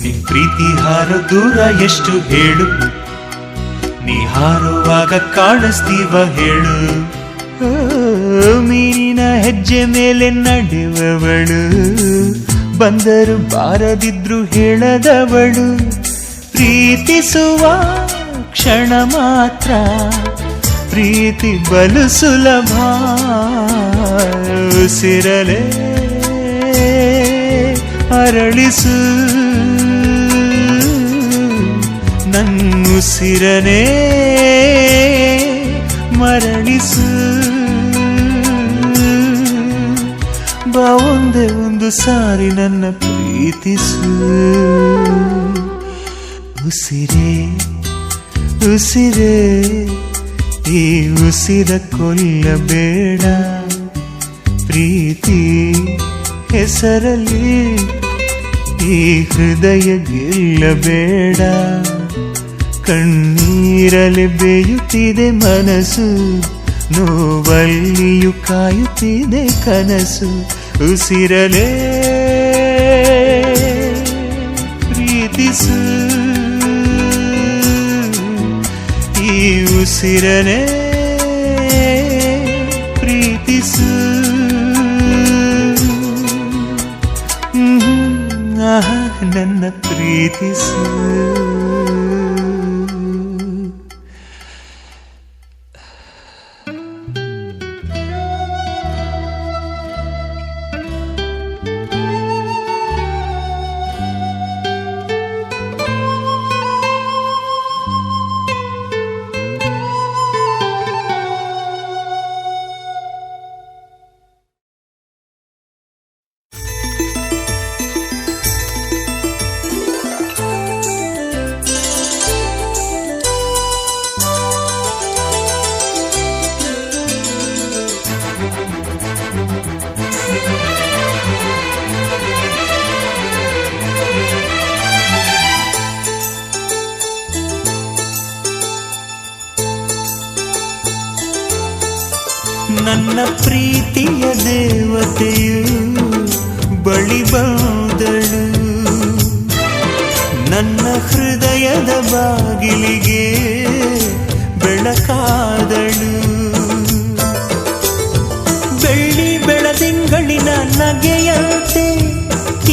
ನಿನ್ ಪ್ರೀತಿ ಹಾರೋ ದೂರ ಎಷ್ಟು ಹೇಳು, ನೀ ಹಾರುವಾಗ ಕಾಣಿಸ್ತೀವ ಹೇಳು. ಮೀನಿನ ಹೆಜ್ಜೆ ಮೇಲೆ ನಡೆಯುವವಳು, ಬಂದರು ಬಾರದಿದ್ರು ಹೇಳದವಳು. ಪ್ರೀತಿಸುವ ಕ್ಷಣ ಮಾತ್ರ ಪ್ರೀತಿ ಬಲು ಸುಲಭ. ಉಸಿರಲೇ ಅರಳಿಸು, ನನ್ನುಸಿರನೇ ಮರಳಿಸು. ಬಾ ಒಂದೇ ಒಂದು ಸಾರಿ ನನ್ನ ಪ್ರೀತಿಸು. ಉಸಿರೇ ಉಸಿರೇ ಈ ಉಸಿರ ಕೊಲ್ಲಬೇಡ, ಪ್ರೀತಿ ಹೆಸರಲಿ ಈ ಹೃದಯ ಗೆಲ್ಲಬೇಡ. ಕಣ್ಣೀರಲಿ ಬೇಯುತ್ತಿದೆ ಮನಸ್ಸು, ನೋವಲ್ಲಿಯೂ ಕಾಯುತ್ತಿದೆ ಕನಸು. ಉಸಿರಲೇ ಪ್ರೀತಿಸು, ಈ ಉಸಿರನೇ ಪ್ರೀತಿಸು. ನನ್ನ ಪ್ರೀತಿಸು. ನನ್ನ ಪ್ರೀತಿಯ ದೇವತೆಯು ಬಳಿ ಬಂದಳು, ನನ್ನ ಹೃದಯದ ಬಾಗಿಲಿಗೆ ಬೆಳಕಾದಳು. ಬೆಳ್ಳಿ ಬೆಳದಿಂಗಳಿನ ನಗೆಯಂತೆ,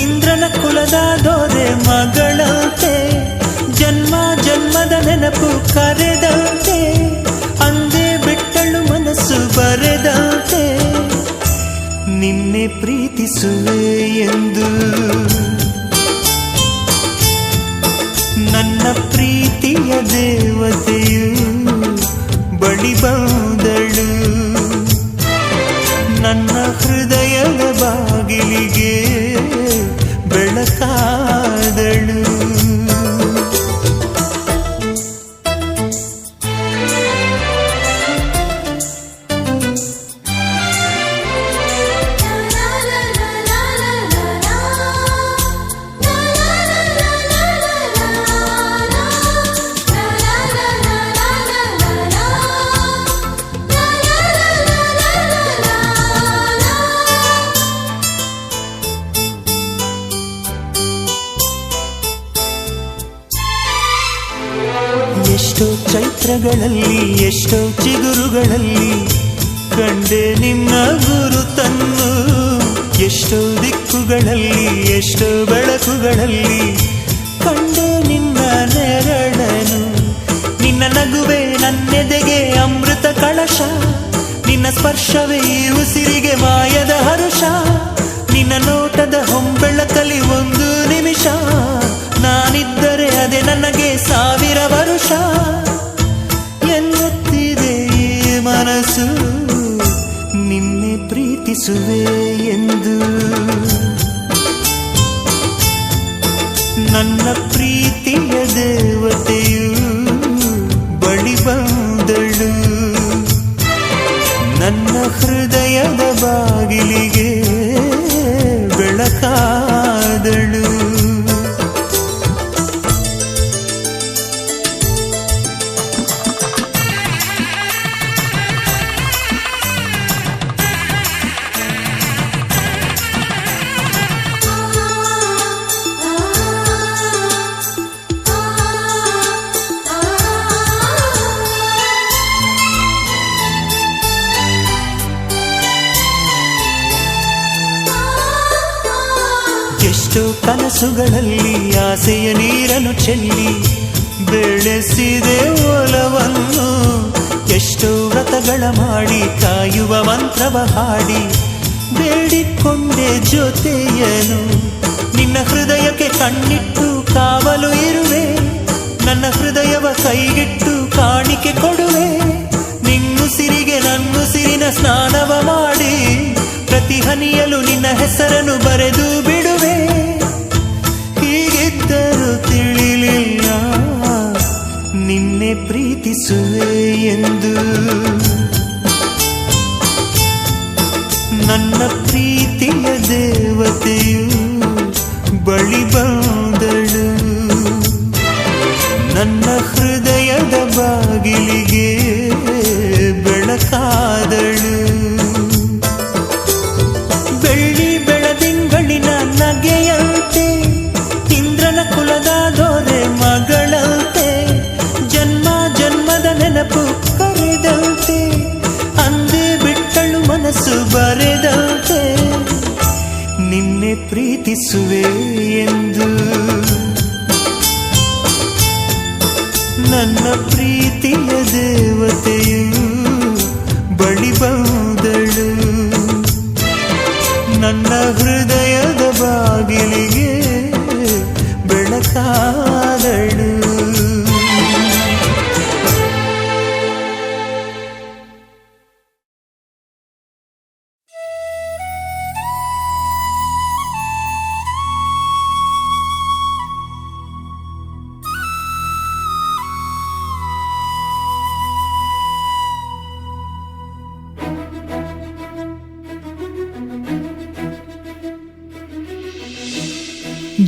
ಇಂದ್ರನ ಕುಲದ ದೊರೆ ಮಗಳಂತೆ, ಜನ್ಮ ಜನ್ಮದ ನೆನಪು ಕರೆದಂತೆ, ಅಂದೇ ಬಿಟ್ಟಳು ಮನಸ್ಸು ಬರೆದಂತೆ. ನಿನ್ನೆ ಪ್ರೀತಿಸುವೆ ಎಂದು ನನ್ನ ಪ್ರೀತಿಯ ದೇವತೆಯು ಬಳಿ ಬಂದಳು, ನನ್ನ ಹೃದಯದ ಬಾಗಿಲಿಗೆ ಬೆಳಕಾದಳು. ಎಷ್ಟೋ ಚೈತ್ರಗಳಲ್ಲಿ, ಎಷ್ಟೋ ಚಿಗುರುಗಳಲ್ಲಿ ಕಂಡೆ ನಿನ್ನ ಗುರುತನ್ನು, ಎಷ್ಟೋ ದಿಕ್ಕುಗಳಲ್ಲಿ, ಎಷ್ಟೋ ಬೆಳಕುಗಳಲ್ಲಿ ಕಂಡೆ ನಿನ್ನ ನೆರಳನು. ನಿನ್ನ ನಗುವೆ ನನ್ನೆದೆಗೆ ಅಮೃತ ಕಳಶ, ನಿನ್ನ ಸ್ಪರ್ಶವೇ ಈ ಉಸಿರಿಗೆ ಮಾಯದ ಹರುಷ. ನಿನ್ನ ನೋಟದ ಹೊಂಬೆಳಕಲಿ ಒಂದು ನಿಮಿಷ, ನಾನಿದ್ದರೆ ಅದೇ ನನಗೆ 1000 ವರುಷ. ಎನ್ನುತ್ತಿದೆ ಈ ಮನಸ್ಸು ನಿನ್ನೆ ಪ್ರೀತಿಸುವೆ ಎಂದು. ನನ್ನ ಪ್ರೀತಿಯ ದೇವತೆಯು ಬಳಿ ಬಂದಳು, ನನ್ನ ಹೃದಯದ ಬಾಗಿಲಿಗೆ ಬೆಳಕಾದಳು. ಎಷ್ಟೋ ಕನಸುಗಳಲ್ಲಿ ಆಸೆಯ ನೀರನ್ನು ಚೆಲ್ಲಿ ಬೆಳೆಸಿದೆ ಒಲವನ್ನು, ಎಷ್ಟೋ ವ್ರತಗಳ ಮಾಡಿ ಕಾಯುವ ಮಂತ್ರವ ಹಾಡಿ ಬೇಡಿಕೊಂಡೆ ಜೊತೆಯನು. ನಿನ್ನ ಹೃದಯಕ್ಕೆ ಕಣ್ಣಿಟ್ಟು ಕಾವಲು ಇರುವೆ, ನನ್ನ ಹೃದಯವ ಕೈಗಿಟ್ಟು ಕಾಣಿಕೆ ಕೊಡುವೆ. ನಿನ್ನುಸಿರಿಗೆ ನನ್ನುಸಿರಿನ ಸ್ನಾನವ ಮಾಡಿ ಪ್ರತಿ ಹನಿಯಲು ನಿನ್ನ ಹೆಸರನ್ನು ಬರೆದು ಬಿಡುವೆ. ಹೀಗಿದ್ದರೂ ತಿಳಿಲಿಲ್ಲ ನಿನ್ನೆ ಪ್ರೀತಿಸುವೆ ಎಂದು. ನನ್ನ ಪ್ರೀತಿಯ ದೇವತೆಯು ಬಳಿ ಬಂದಳು, ನನ್ನ ಹೃದಯದ ಬಾಗಿಲಿಗೆ ಬೆಳಕಾದಳು. ಬೆಳ್ಳಿ ಬೆಳದಿಂಗಳಿನ ನಗೆಯಂತೆ, ಇಂದ್ರನ ಕುಲದ ದೊರೆ ಮಗಳಂತೆ, ಜನ್ಮ ಜನ್ಮದ ನೆನಪು ಕರೆದಂತೆ, ಅಂದೇ ಬಿಟ್ಟಳು ಮನಸ್ಸು ಬರೆದಂತೆ. ನಿನ್ನೆ ಪ್ರೀತಿಸುವೆ ಎಂದು ನನ್ನ ಪ್ರೀತಿಯ ದೇವತೆಯು ಬಳಿ ಬಂದಳು ನನ್ನ ಹೃದಯದ ಬಾಗಿಲಿಗೆ ಬೆಳಕಾದಳು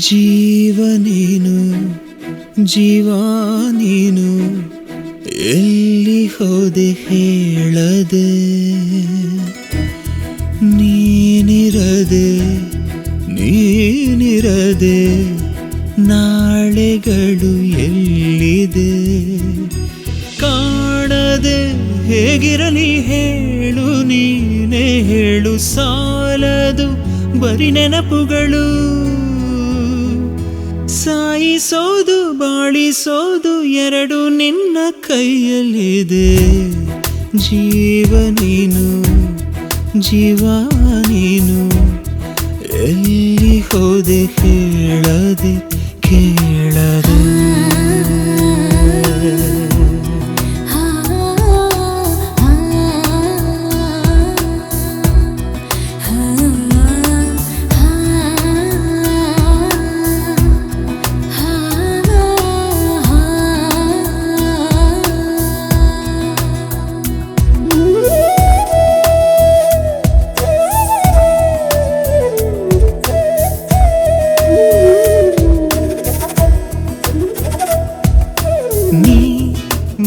ಜೀವ ನೀನು ಜೀವ ನೀನು ಎಲ್ಲಿ ಹೋದೆ ಹೇಳದೆ ನೀನಿರದೆ ನೀನಿರದೆ ನಾಳೆಗಳು ಎಲ್ಲಿದೆ ಕಾಣದೆ ಹೇಗಿರಲಿ ಹೇಳು ನೀನೇ ಹೇಳು ಸಾಲದು ಬರಿ ನೆನಪುಗಳು ಸಾಯಿಸೋದು ಬಾಳಿಸೋದು ಎರಡು ನಿನ್ನ ಕೈಯಲ್ಲಿದೆ ಜೀವ ನೀನು ಜೀವ ನೀನು ಎಲ್ಲಿ ಹೋದೆ ಹೇಳದೆ ಕೇಳದೆ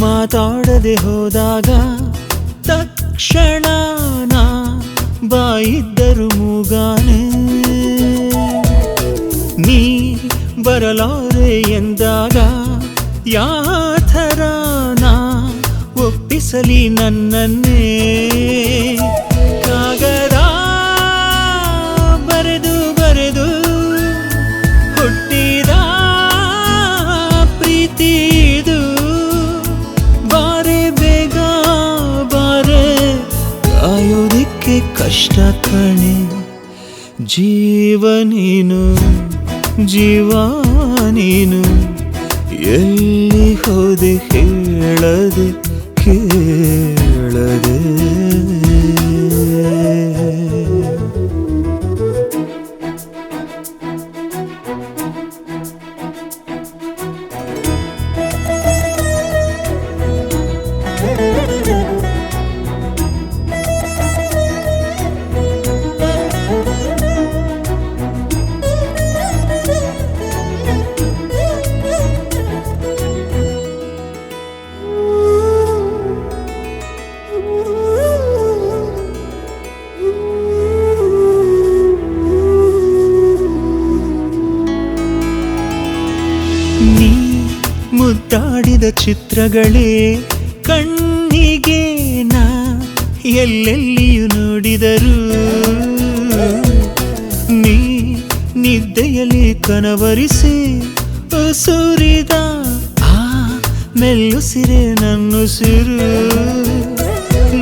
ಮಾತಾಡದೆ ಹೋದಾಗ ತಕ್ಷಣ ನಾ ಬಾಯಿದ್ದರು ಮೂಗಾನೆ ನೀ ಬರಲಾರೆ ಎಂದಾಗ ಯಾಥರ ನಾ ಒಪ್ಪಿಸಲಿ ನನ್ನನ್ನೇ ಕಾಗದ ಬರೆದು ಬರೆದು ಹುಟ್ಟಿದ ಪ್ರೀತಿ ಇದು ಕಾಯೋದಿಕ್ಕೆ ಕಷ್ಟ ಕಣೆ ಜೀವ ನೀನು ಜೀವ ನೀನು ಎಲ್ಲಿ ಹೋದೆ ಹೇಳದೆ ಕೇಳದೆ ನೀ ಮುದ್ದಾಡಿದ ಚಿತ್ರಗಳೇ ಕಣ್ಣಿಗೆ ನಾ ಎಲ್ಲೆಲ್ಲಿಯೂ ನೋಡಿದರು ನೀ ನಿದ್ದೆಯಲ್ಲಿ ಕನವರಿಸಿ ಸುರಿದ ಆ ಮೆಲ್ಲುಸಿರೆ ನನ್ನುಸಿರು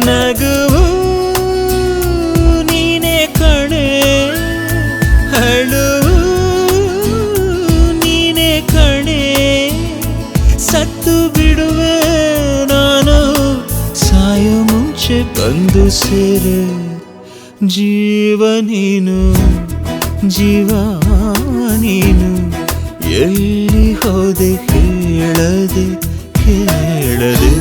ನಗುವು ನೀನೇ ಕಣೆ ಅಳುವು ನೀನೇ ಕಣೆ ಸತ್ತು ಬಿಡುವೆ ನಾನು ಸಾಯೋ ಮುಂಚೆ ಬಂದು ಸೇರೆ ಜೀವ ನೀನು ಜೀವ ನೀನು ಎಲ್ಲಿ ಹೋದೆ ಹೇಳದೆ ಕೇಳದೆ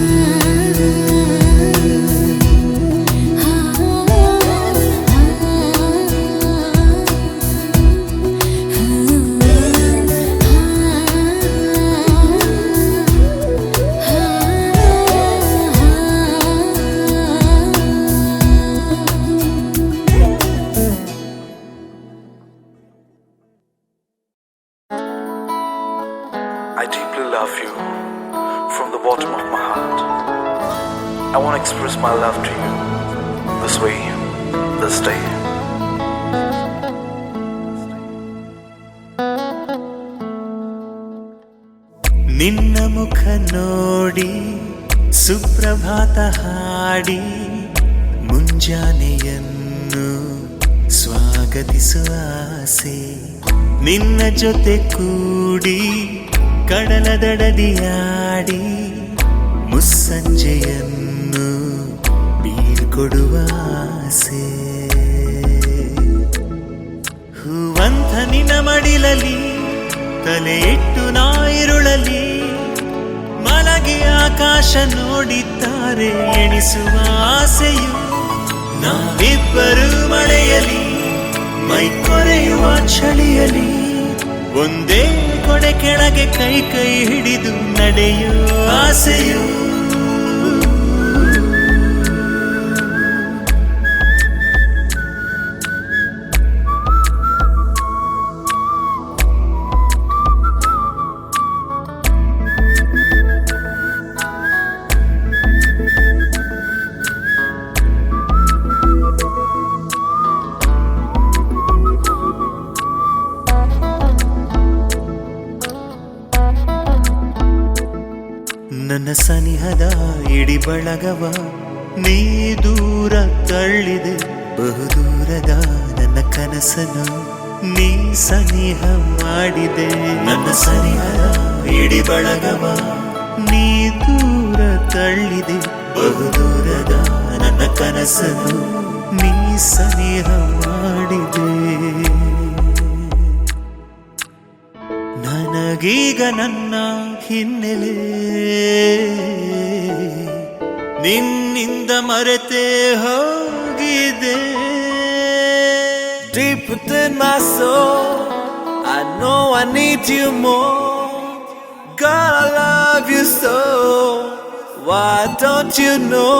I deeply love you from the bottom of my heart. I want to express my love to you this way, this day.
ಸುಪ್ರಭಾತ ಹಾಡಿ ಮುಂಜಾನೆಯನ್ನು ಸ್ವಾಗತಿಸುವ ಆಸೆ, ನಿನ್ನ ಜೊತೆ ಕೂಡಿ ಕಡಲ ದಡದಿಯಾಡಿ ಮುಸ್ಸಂಜೆಯನ್ನು ಬೀಳ್ಕೊಡುವ ಆಸೆ. ಹೂವಂತ ನಿನ್ನ ಮಡಿಲಲಿ ತಲೆ ಇಟ್ಟು ನಾಯಿರುಳಲಿ, ಮಲಗಿ ಆಕಾಶ ನೋಡಿದ್ದಾರೆ ಎಣಿಸುವ ಆಸೆಯು. ನಾವಿಬ್ಬರು ಮಳೆಯಲಿ ಮೈ ಕೊರೆಯುವ ಚಳಿಯಲಿ, ಒಂದೇ ಕೊಡೆ ಕೆಳಗೆ ಕೈ ಕೈ ಹಿಡಿದು ನಡೆಯುವ ಆಸೆಯು. ನನ್ನ ಸನಿಹದ ಇಡಿ ಬಳಗವ ನೀ ದೂರ ತಳ್ಳಿದೆ, ಬಹುದೂರದ ನನ್ನ ಕನಸನ್ನು ನೀ ಸನಿಹ ಮಾಡಿದೆ. ನನ್ನ ಸನಿಹದ ಇಡಿ ಬಳಗವ ನೀ ದೂರ ತಳ್ಳಿದೆ, ಬಹುದೂರದ ನನ್ನ ಕನಸನ್ನು ನೀ ಸನಿಹ ಮಾಡಿದೆ. ನನಗೀಗ ನನ್ನ ಹಿನ್ನೆಲೆ ನಿನ್ನಿಂದ ಮರೆತೇ ಹೋಗಿದೆ. Deep within my soul, I know I need you more. God, I love you so, why don't you know?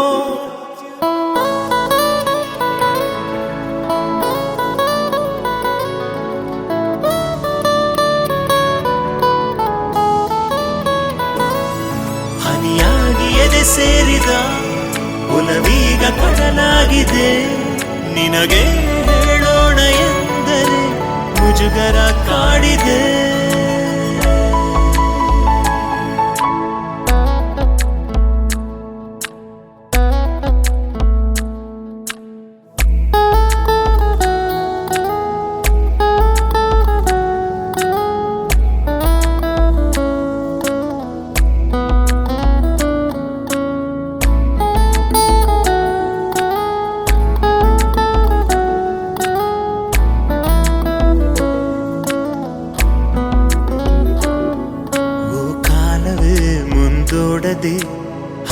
ಸೇರಿದ ಒಲವೀಗ ಕಡಲಾಗಿದೆ, ನಿನಗೆ ಹೇಳೋಣ ಎಂದರೆ ಮುಜುಗರ ಕಾಡಿದೆ.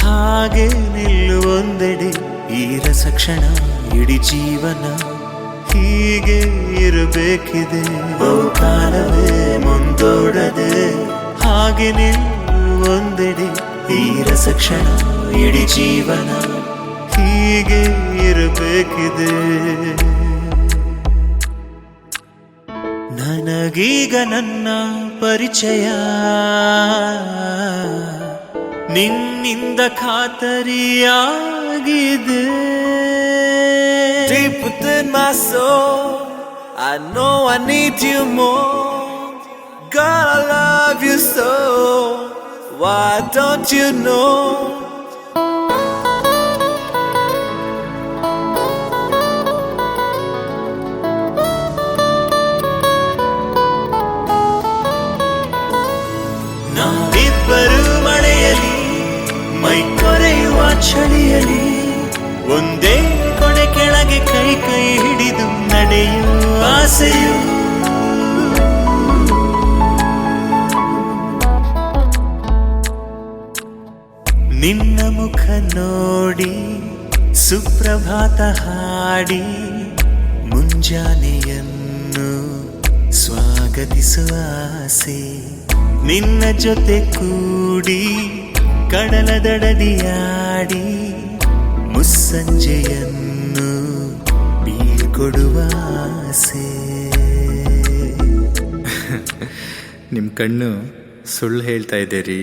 ಹಾಗೆ ನಿಲ್ಲುವೊಂದೆಡೆ ಈ ರಸಕ್ಷಣ, ಇಡೀ ಜೀವನ ಹೀಗೆ ಇರಬೇಕಿದೆ. ಕಾಲವೇ ಮುಂದೋಡದೆ ಹಾಗೆ ನಿಲ್ಲುವೊಂದೆಡೆ ಈ ರಸಕ್ಷಣ, ಇಡೀ ಜೀವನ ಹೀಗೆ ಇರಬೇಕಿದೆ. ನನಗೀಗ ನನ್ನ ಪರಿಚಯ ನಿನ್ನಿಂದ ಖಾತರಿಯಾಗಿದೆ. Deep within my soul, I know I need you more. God, I love you so, why don't you know? ನಾವಿಬ್ಬರು ಮಳೆಯಲಿ ಮೈ ಕೊರೆಯುವ ಚಳಿಯಲಿ, ಒಂದೇ ಕೊಡೆ ಕೆಳಗೆ ಕೈ ಕೈ ಹಿಡಿದು ನಡೆಯುವ ಆಸೆಯು. ನಿನ್ನ ಮುಖ ನೋಡಿ ಸುಪ್ರಭಾತ ಹಾಡಿ ಮುಂಜಾನೆಯನ್ನು ಸ್ವಾಗತಿಸುವ ಆಸೆ, ನಿನ್ನ ಜೊತೆ ಕೂಡಿ ಕಡಲ ದಡದಿಯಾಡಿ ಮುಸ್ಸಂಜೆಯನ್ನು ಬೀಳ್ಕೊಡುವ ಆಸೆ.
ನಿಮ್ಮ ಕಣ್ಣು ಸುಳ್ಳು ಹೇಳ್ತಾ ಇದೆ ರೀ.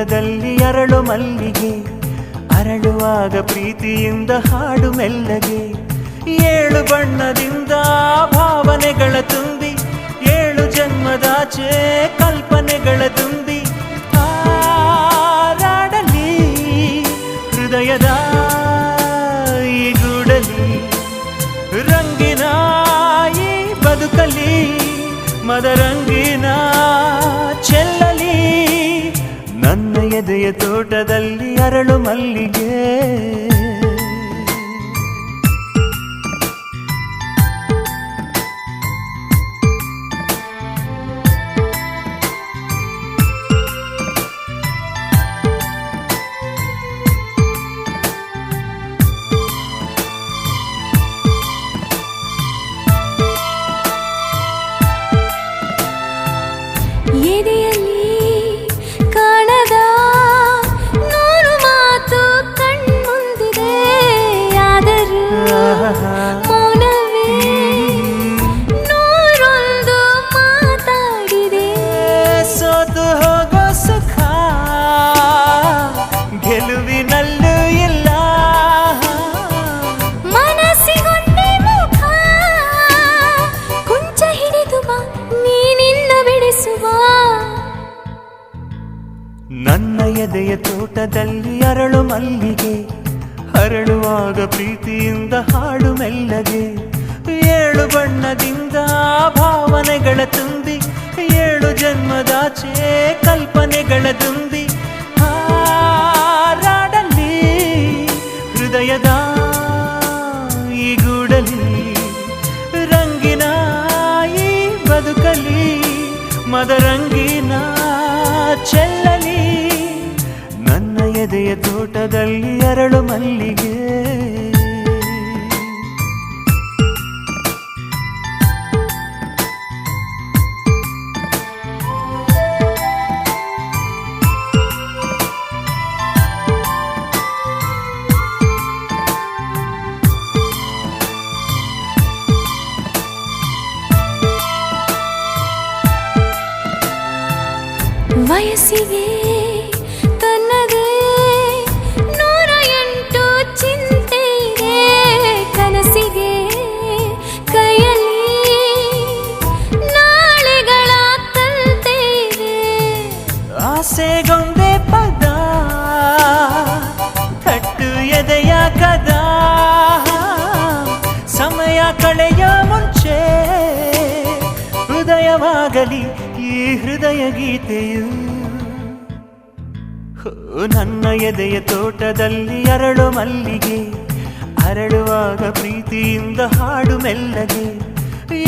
ತೋಟದಲ್ಲಿ ಅರಳು ಮಲ್ಲಿಗೆ ಅರಳುವಾಗ ಪ್ರೀತಿಯಿಂದ ಹಾಡು ಮೆಲ್ಲಗೆ 7 ಬಣ್ಣದಿಂದ ಭಾವನೆಗಳ ತುಂಬಿ 7 ಜನ್ಮದಾಚೆ ಕಲ್ಪನೆಗಳ ತುಂಬಿ ಹಾರಾಡಲಿ ಹೃದಯದ ಈ ಗೂಡಲಿ ರಂಗಿನ ಈ ಬದುಕಲಿ ಮದರಂಗಿನ ಚೆಲ್ಲಲಿ ನನ್ನ ಎದೆಯ ತೋಟದಲ್ಲಿ ಅರಳು ಮಲ್ಲಿಗೆ
ಎದೆಯಲ್ಲಿ ಕಾಣದ 100 ಮಾತು ಕಣ್ಮುಂದಿದೆ ಆದರೂ ಮೌನವೇ 101 ಮಾತಾಡಿದೆ
ಸೋತು ಹೋಗೋ ಸುಖ ಗೆಲುವಿನಲ್ಲೂ ಇಲ್ಲ
ಮನಸ್ಸಿಗೊಂದೇ ಮುಖ ಕೊಂಚ ಹಿಡಿದು ಬಾ ನೀನಿನ್ನ ಬಿಡಿಸುವ
ನನ್ನ ಎದೆಯ ತೋಟದಲ್ಲಿ ಅರಳು ಮಲ್ಲಿಗೆ ಹರಳುವಾಗ ಪ್ರೀತಿಯಿಂದ ಹಾಡು ಮೆಲ್ಲಗೆ 7 ಬಣ್ಣದಿಂದ ಭಾವನೆಗಳ ತುಂಬಿ 7 ಜನ್ಮದಾಚೆ ಕಲ್ಪನೆಗಳ ತುಂಬಿ ಹಾರಾಡಲಿ ಹೃದಯದ ಈ ಗೂಡಲಿ ರಂಗಿನ ಈ ಬದುಕಲಿ ಮದರಂಗಿನ ಚೆಲ್ಲಲಿ ನನ್ನ ಎದೆಯ ತೋಟದಲ್ಲಿ ಅರಳು ಮಲ್ಲಿಗೆ
ವಯಸ್ಸಿಗೆ ತನ್ನದೇ 108 ಚಿಂತೆ ಇದೆ ಕನಸಿಗೆ ಕೈಯಲ್ಲಿ ನಾಳೆಗಳ ಕಲ್ತೆ ಇದೆ
ಆಸೆಗೊಂದೇ ಪದ ತಟ್ಟು ಎದೆಯ ಕದ ಸಮಯ ಕಳೆಯ ಮುಂಚೆ ಹೃದಯವಾಗಲಿ ಈ ಹೃದಯ ಗೀತೆಯು ನನ್ನ ಎದೆಯ ತೋಟದಲ್ಲಿ ಅರಳು ಮಲ್ಲಿಗೆ ಅರಳುವಾಗ ಪ್ರೀತಿಯಿಂದ ಹಾಡು ಮೆಲ್ಲಗೆ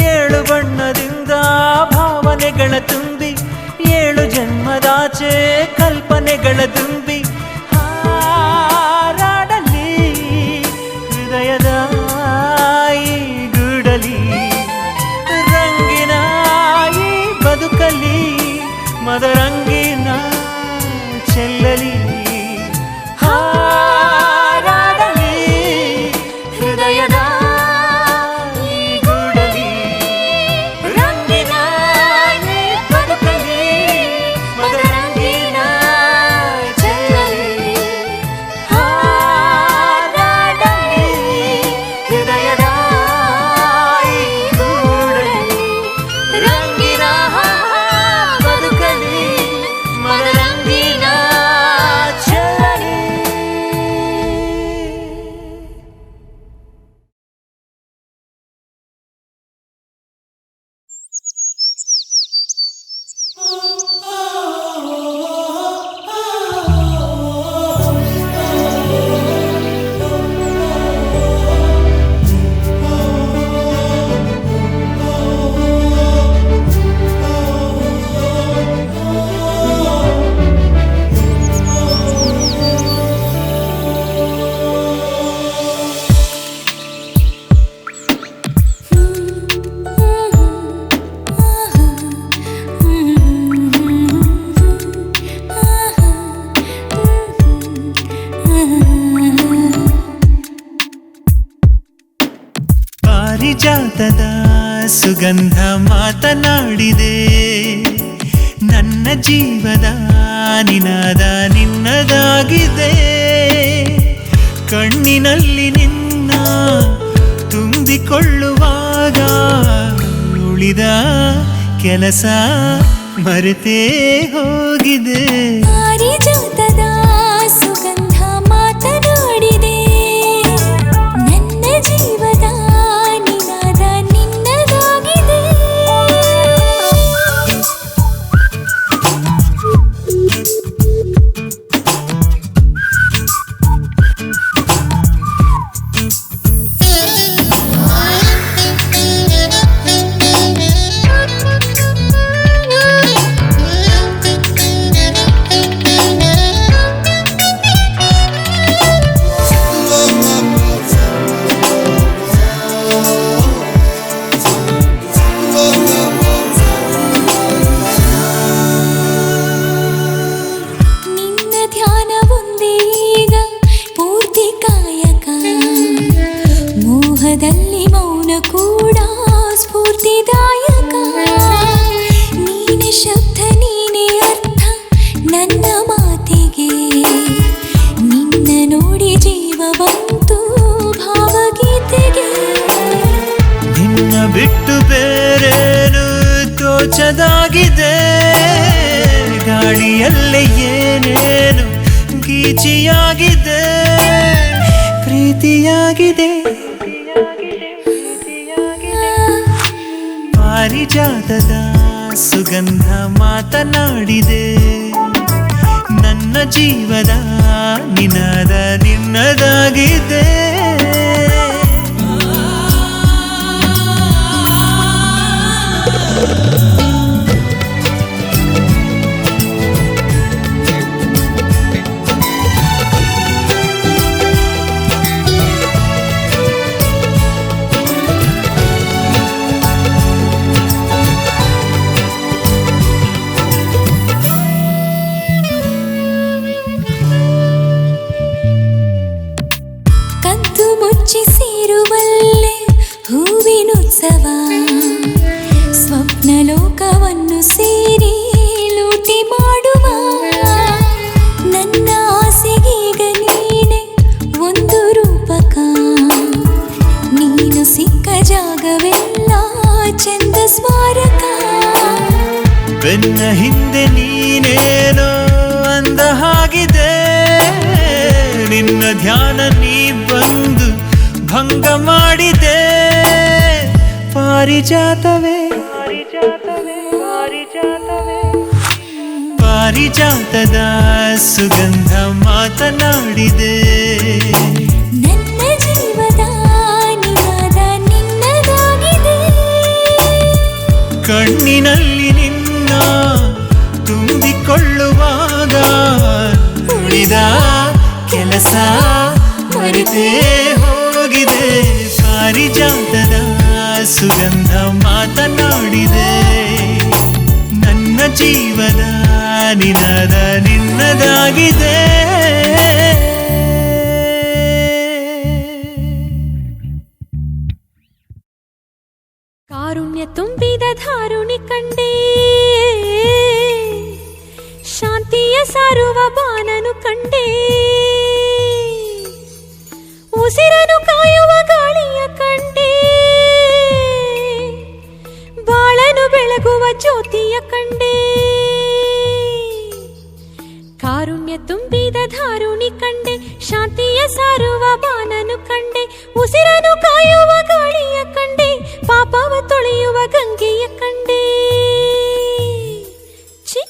7 ಬಣ್ಣದಿಂದ ಭಾವನೆಗಳ ತುಂಬಿ 7 ಜನ್ಮದಾಚೆ ಕಲ್ಪನೆಗಳ ತುಂಬಿ ಹಾರಾಡಲಿ ಹೃದಯದ ಈ ಗೂಡಲಿ ರಂಗಿನ ಈ ಬದುಕಲಿ ಮದರಂಗಿನ ಚೆಲ್ಲಲಿ ಹಾರಾಡಲಿ ಹೃದಯದ ಈ ಗೂಡಲಿ ರಂಗಿನ ಈ ಬದುಕಲಿ ಮದರಂಗಿನ ಚೆಲ್ಲಲಿ ಹಾರಾಡಲಿ ಹೃದಯದ ಈ ಗೂಡಲಿ ರಂಗಿನ ಬದುಕಲಿ ಮದರಂಗಿನ ಚೆಲ್ಲಲಿ ಪಾರಿಜಾತದ ಸುಗಂಧ ಮಾತನಾಡಿದೆ ನನ್ನ ಜೀವದ
ನಿನಾದ ನಿನ್ನದಾಗಿದೆ ಕಣ್ಣಿನಲ್ಲಿ ನಿನ್ನ ತುಂಬಿಕೊಳ್ಳುವಾಗ ಉಳಿದ ಕೆಲಸ ಮರೆತೇ ಹೋಗಿದೆ
ಪಾರಿಜಾತದ ಸುಗಂಧ ಮಾತನಾಡಿದೆ ನನ್ನ ಜೀವದ ನಿನಾದ ನಿನ್ನದಾಗಿದೆ ಮೋಹದಲ್ಲಿ ಮೌನ ಕೂಡ ಸ್ಫೂರ್ತಿದಾಯಕ ನೀನೆ ಶಬ್ದ ನೀನೆ ಅರ್ಥ ನನ್ನ ಮಾತಿಗೆ ನಿನ್ನ ನೋಡಿ ಜೀವ ಬಂತು ಭಾವಗೀತೆಗೆ
ನಿನ್ನ ಬಿಟ್ಟು ಬೇರೇನು ತೋಚದಾಗಿದೆ ಗಾಳಿಯಲ್ಲೇ ಏನೇನು ಗೀಚಿಯಾಗಿದೆ ಪ್ರೀತಿಯಾಗಿದೆ ಪಾರಿಜಾತದ ಸುಗಂಧ ಮಾತನಾಡಿದೆ ನನ್ನ ಜೀವದ ನಿನಾದ ನಿನ್ನದಾಗಿದೆ
ಕದ್ದು ಮುಚ್ಚಿ ಸೇರುವಲ್ಲೇ ಹೂವಿನುತ್ಸವ ಸ್ವಪ್ನ ಲೋಕವನ್ನು ಸೇರಿ ಲೂಟಿ ಮಾಡುವ ನನ್ನ ಆಸೆಗೀಗ ನೀನೆ ಒಂದು ರೂಪಕ ನೀನು ಸಿಕ್ಕ ಜಾಗವೆಲ್ಲ ಚಂದ ಸ್ಮಾರಕ
ಬೆನ್ನ ಹಿಂದೆ ನೀನೇನೋ ಅಂದ ಹಾಗಿದೆ ನಿನ್ನ ಧ್ಯಾನ ನೀ ಬಂದು ಭಂಗ ಮಾಡಿದೆ ಪಾರಿಜಾತವೇ ಪಾರಿಜಾತದ ಸುಗಂಧ ಮಾತನಾಡಿದೆ
ನನ್ನ ಜೀವದ ನಿನಾದ ನಿನ್ನದಾಗಿದೆ
ಕಣ್ಣಿನಲ್ಲಿ ನಿನ್ನ ತುಂಬಿಕೊಳ್ಳುವಾಗ ಉಳಿದ ಕೆಲಸ ಮರೆತೇ ಹೋಗಿದೆ ಪಾರಿಜಾತದ ಸುಗಂಧ ಮಾತನಾಡಿದೆ ನನ್ನ ಜೀವದ ನಿನಾದ ನಿನ್ನದಾಗಿದೆ
ಕಾರುಣ್ಯ ತುಂಬಿದ ಧಾರುಣಿ ಕಂಡೇ ಶಾಂತಿಯ ಸಾರುವ ಬಾನನು ಕಂಡೇ ಉಸಿರನು ಕಾಯುವ ಗಾಳಿಯ ಕಂಡೇ ಬಾಳನು ಬೆಳಗುವ ಜ್ಯೋತಿಯ ಕಂಡೇ ಕಾರುಣ್ಯ ತುಂಬಿದ ಧಾರುಣಿ ಕಂಡೆ ಶಾಂತಿಯ ಸಾರುವ ಬಾನನು ಕಂಡೆ ಉಸಿರನು ಕಾಯುವ ಗಾಳಿಯ ಕಂಡೆ ಪಾಪವ ತೊಳೆಯುವ ಗಂಗೆಯ ಕಂಡೆ ಛೀ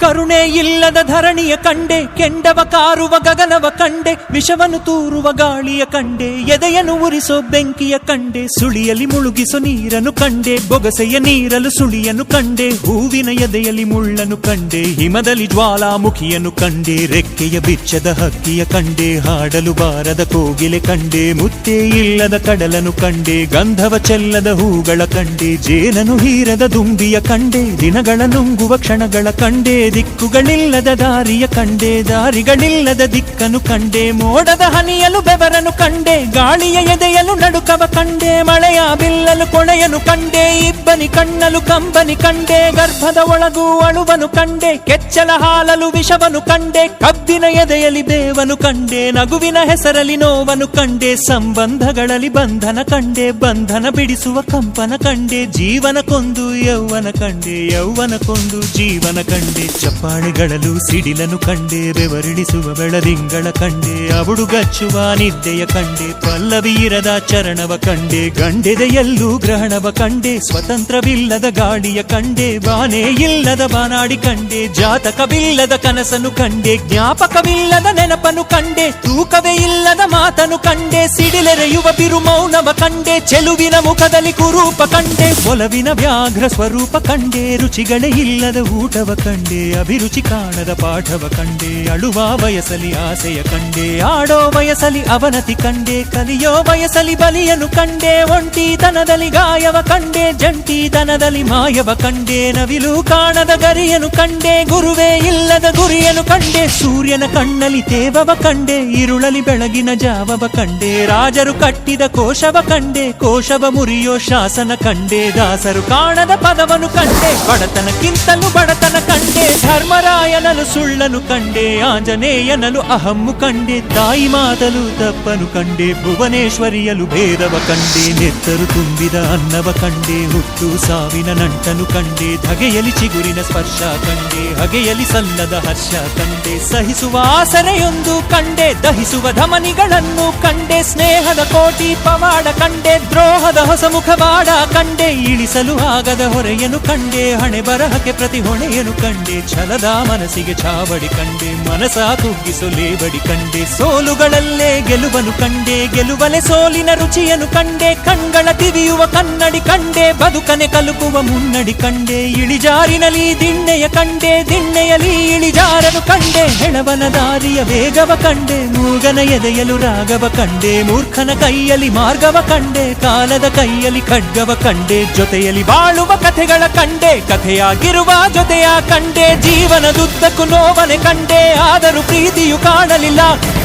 ಕರುಣೆ ಇಲ್ಲದ ಧರಣಿಯ ಕಂಡೆ, ಕೆಂಡವ ಕಾರುವ ಗಗನವ ಕಂಡೆ, ವಿಷವನ್ನು ತೂರುವ ಗಾಳಿಯ ಕಂಡೆ, ಎದೆಯನ್ನು ಉರಿಸೋ ಬೆಂಕಿಯ ಕಂಡೆ, ಸುಳಿಯಲ್ಲಿ ಮುಳುಗಿಸೋ ನೀರನ್ನು ಕಂಡೆ, ಬೊಗಸೆಯ ನೀರಲು ಸುಳಿಯನ್ನು ಕಂಡೆ, ಹೂವಿನ ಎದೆಯಲ್ಲಿ ಮುಳ್ಳನ್ನು ಕಂಡೆ, ಹಿಮದಲ್ಲಿ ಜ್ವಾಲಾಮುಖಿಯನ್ನು ಕಂಡೆ, ರೆಕ್ಕೆಯ ಬಿಚ್ಚದ ಹಕ್ಕಿಯ ಕಂಡೆ, ಹಾಡಲು ಬಾರದ ಕೋಗಿಲೆ ಕಂಡೆ, ಮುತ್ತೇ ಇಲ್ಲದ ಕಡಲನ್ನು ಕಂಡೆ, ಗಂಧವ ಚೆಲ್ಲದ ಹೂಗಳ ಕಂಡೆ, ಜೇನನು ಹೀರದ ದುಂಬಿಯ ಕಂಡೆ, ದಿನಗಳ ನುಂಗುವ ಕ್ಷಣಗಳ ಕಂಡೆ, ದಿಕ್ಕುಗಳಿಲ್ಲದ ದಾರಿಯ ಕಂಡೆ, ದಾರಿಗಳಿಲ್ಲದ ದಿಕ್ಕನು ಕಂಡೆ, ಮೋಡದ ಹನಿಯಲು ಬೆವರನು ಕಂಡೆ, ಗಾಳಿಯ ಎದೆಯಲು ನಡುಕವ ಕಂಡೆ, ಮಳೆಯ ಬಿಲ್ಲಲು ಕೊಳೆಯನು ಕಂಡೆ, ಇಬ್ಬನಿ ಕಣ್ಣಲು ಕಂಬನಿ ಕಂಡೆ, ಗರ್ಭದ ಒಳಗೂ ಅಳುವನು ಕಂಡೆ, ಕೆಚ್ಚಲ ಹಾಲಲು ವಿಷವನು ಕಂಡೆ, ಕಬ್ಬಿನ ಎದೆಯಲ್ಲಿ ಬೇವನು ಕಂಡೆ, ನಗುವಿನ ಹೆಸರಲ್ಲಿ ನೋವನು ಕಂಡೆ, ಸಂಬಂಧಗಳಲ್ಲಿ ಬಂಧನ ಕಂಡೆ, ಬಂಧನ ಬಿಡಿಸುವ ಕಂಪನ ಕಂಡೆ, ಜೀವನ ಕೊಂದು ಯೌವನ ಕಂಡೆ, ಯೌವನ ಕೊಂದು ಜೀವನ ಕಂಡೆ, ಚಪ್ಪಾಳೆಗಳಲ್ಲೂ ಸಿಡಿಲನು ಕಂಡೆ, ಬೆವರಿಳಿಸುವ ಬೆಳದಿಂಗಳ ಕಂಡೆ, ಅವುಡುಗಚ್ಚುವ ನಿದ್ದೆಯ ಕಂಡೆ, ಪಲ್ಲವಿಯಿರದ ಚರಣವ ಕಂಡೆ, ಗಂಡೆದೆಯಲ್ಲೂ ಗ್ರಹಣವ ಕಂಡೆ, ಸ್ವತಂತ್ರವಿಲ್ಲದ ಗಾಳಿಯ ಕಂಡೆ, ಬಾನೇ ಇಲ್ಲದ ಬಾನಾಡಿ ಕಂಡೆ, ಜಾತಕವಿಲ್ಲದ ಕನಸನು ಕಂಡೆ, ಜ್ಞಾಪಕವಿಲ್ಲದ ನೆನಪನು ಕಂಡೆ, ತೂಕವೇ ಇಲ್ಲದ ಮಾತನು ಕಂಡೆ, ಸಿಡಿಲೆರೆಯುವ ಬಿರು ಮೌನವ ಕಂಡೆ, ಚೆಲುವಿನ ಮುಖದಲ್ಲಿ ಕುರೂಪ ಕಂಡೆ, ಒಲವಿನ ವ್ಯಾಘ್ರ ಸ್ವರೂಪ ಕಂಡೆ, ರುಚಿಗಳೇ ಇಲ್ಲದ ಊಟವ ಕಂಡೆ, ಅಭಿರುಚಿ ಕಾಣದ ಪಾಠವ ಕಂಡೆ, ಅಳುವ ವಯಸ್ಸಲಿ ಆಸೆಯ ಕಂಡೆ, ಆಡೋ ವಯಸ್ಸಲಿ ಅವನತಿ ಕಂಡೆ, ಕಲಿಯೋ ವಯಸ್ಸಲಿ ಬಲಿಯನು ಕಂಡೆ, ಒಂಟಿತನದಲ್ಲಿ ಗಾಯವ ಕಂಡೆ, ಜಂಟಿತನದಲ್ಲಿ ಮಾಯವ ಕಂಡೆ, ನವಿಲು ಕಾಣದ ಗರಿಯನು ಕಂಡೆ, ಗುರುವೇ ಇಲ್ಲದ ಗುರಿಯನು ಕಂಡೆ, ಸೂರ್ಯನ ಕಣ್ಣಲ್ಲಿ ತೇವವ ಕಂಡೆ, ಇರುಳಲಿ ಬೆಳಗಿನ ಜಾವವ ಕಂಡೆ, ರಾಜರು ಕಟ್ಟಿದ ಕೋಶವ ಕಂಡೆ, ಕೋಶವ ಮುರಿಯೋ ಶಾಸನ ಕಂಡೆ, ದಾಸರು ಕಾಣದ ಪದವನು ಕಂಡೆ, ಬಡತನಕ್ಕಿಂತಲೂ ಬಡತನ ಕಂಡೆ, ಧರ್ಮರಾಯನಲು ಸುಳ್ಳನು ಕಂಡೆ, ಆಂಜನೇಯನಲು ಅಹಮ್ಮು ಕಂಡೆ, ತಾಯಿ ಮಾತಲು ತಪ್ಪನು ಕಂಡೆ, ಭುವನೇಶ್ವರಿಯಲು ಭೇದವ ಕಂಡೆ, ನೆತ್ತರು ತುಂಬಿದ ಅನ್ನವ ಕಂಡೆ, ಹುಟ್ಟು ಸಾವಿನ ನಂಟನು ಕಂಡೆ, ಧಗೆಯಲಿ ಚಿಗುರಿನ ಸ್ಪರ್ಶ ಕಂಡೆ, ಹಗೆಯಲಿ ಸಲ್ಲದ ಹರ್ಷ ಕಂಡೆ, ಸಹಿಸುವ ಆಸರೆಯೊಂದು ಕಂಡೆ, ದಹಿಸುವ ಧಮನಿಗಳನ್ನು ಕಂಡೆ, ಸ್ನೇಹದ ಕೋಟಿ ಪವಾಡ ಕಂಡೆ, ದ್ರೋಹದ ಹೊಸ ಮುಖವಾಡ ಕಂಡೆ, ಇಳಿಸಲು ಆಗದ ಹೊರೆಯನು ಕಂಡೆ, ಹಣೆ ಬರಹಕ್ಕೆ ಪ್ರತಿ ಹೊಣೆಯನು ಕಂಡೆ, ಛಲದ ಮನಸ್ಸಿಗೆ ಛಾವಡಿ ಕಂಡೆ, ಮನಸ ಕುಗ್ಗಿಸು ಲೇಬಡಿ ಕಂಡೆ, ಸೋಲುಗಳಲ್ಲೇ ಗೆಲುವನು ಕಂಡೆ, ಗೆಲುವಲೆ ಸೋಲಿನ ರುಚಿಯನು ಕಂಡೆ, ಕಣ್ಗಳ ತಿವಿಯುವ ಕನ್ನಡಿ ಕಂಡೆ, ಬದುಕನೆ ಕಲುಕುವ ಮುನ್ನಡಿ ಕಂಡೆ, ಇಳಿಜಾರಿನಲ್ಲಿ ದಿಣ್ಣೆಯ ಕಂಡೆ, ದಿಣ್ಣೆಯಲ್ಲಿ ಇಳಿಜಾರನು ಕಂಡೆ, ಹೆಣವನ ದಾರಿಯ ವೇಗವ ಕಂಡೆ, ಮೂಗನ ಎದೆಯಲು ರಾಗವ ಕಂಡೆ, ಮೂರ್ಖನ ಕೈಯಲ್ಲಿ ಮಾರ್ಗವ ಕಂಡೆ, ಕಾಲದ ಕೈಯಲ್ಲಿ ಖಡ್ಗವ ಕಂಡೆ, ಜೊತೆಯಲ್ಲಿ ಬಾಳುವ ಕಥೆಗಳ ಕಂಡೆ, ಕಥೆಯಾಗಿರುವ ಜೊತೆಯ ಕಂಡೆ, ಜೀವನದುದ್ದಕ್ಕೂ ನೋವನೆ ಕಂಡೆ, ಆದರೂ ಪ್ರೀತಿಯು ಕಾಣಲಿಲ್ಲ,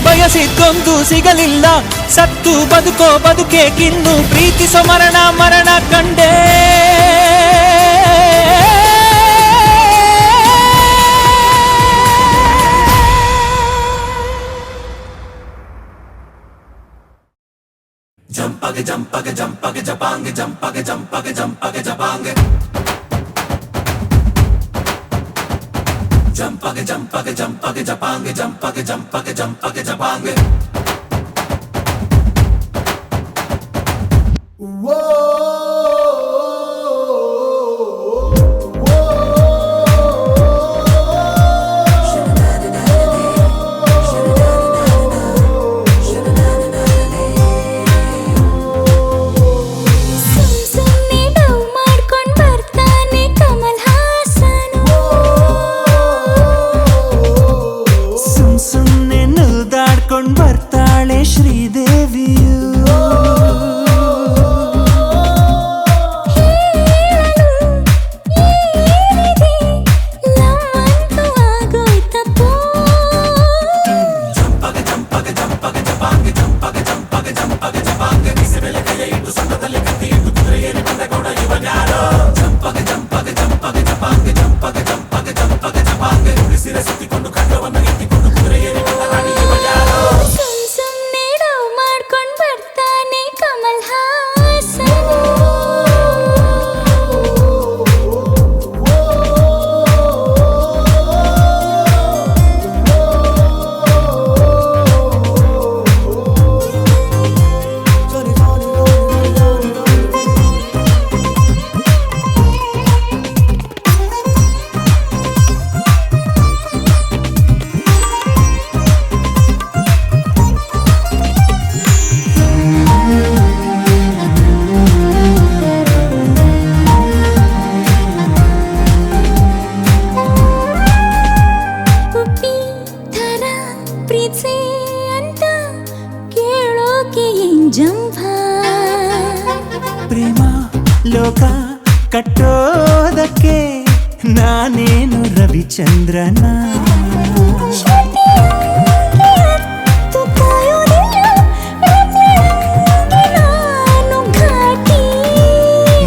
ಬಯಸಿದ್ದೊಂದು ಸಿಗಲಿಲ್ಲ, ಸತ್ತು ಬದುಕೋ ಬದುಕೆ ಕಿನ್ನು, ಪ್ರೀತಿಸೋ ಮರಣ ಮರಣ ಕಂಡೆ.
Jumpage, jumpage, jumpage, japange, jumpage, jumpage, jumpage, japange. Jumpage, jumpage, jumpage, japange, jumpage, jumpage, jumpage, japange.
ಬರ್ತಾನೆ ಲೋಕ ಕಟ್ಟೋದಕ್ಕೆ ನಾನೇನು ರವಿಚಂದ್ರನ.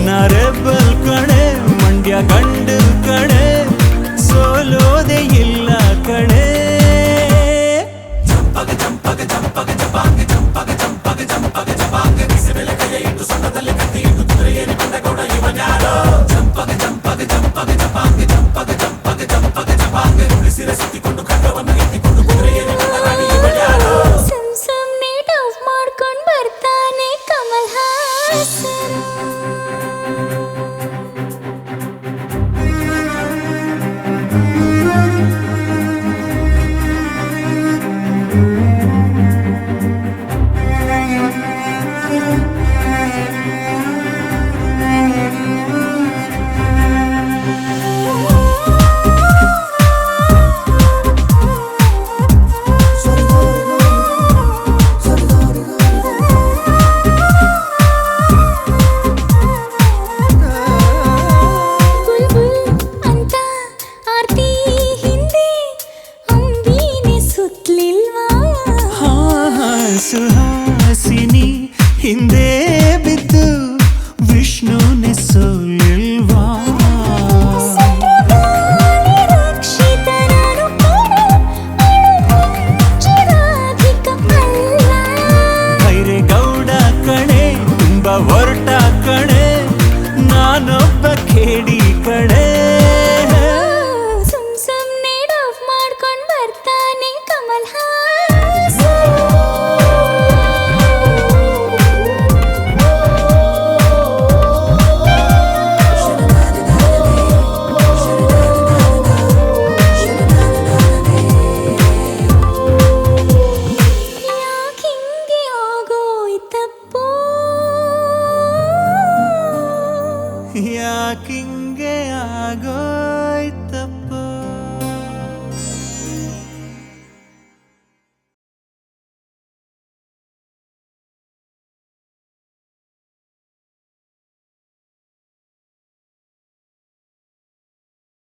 ನರೆಬಲ್ ಕಣೆ ಮಂಡ್ಯ ಗಂಡು ಕಣೆ ಸೋಲೋದೆ ಇಲ್ಲ ಕಣೆ.
ಸುಮ್ನೆ ಟಫ್ ಮಾಡ್ಕೊಂಡ್ ಬರ್ತಾನೆ ಕಮಲ್ ಹಾಸನ್.
ಸುಹಾಸಿನಿ ಹಿಂದೆ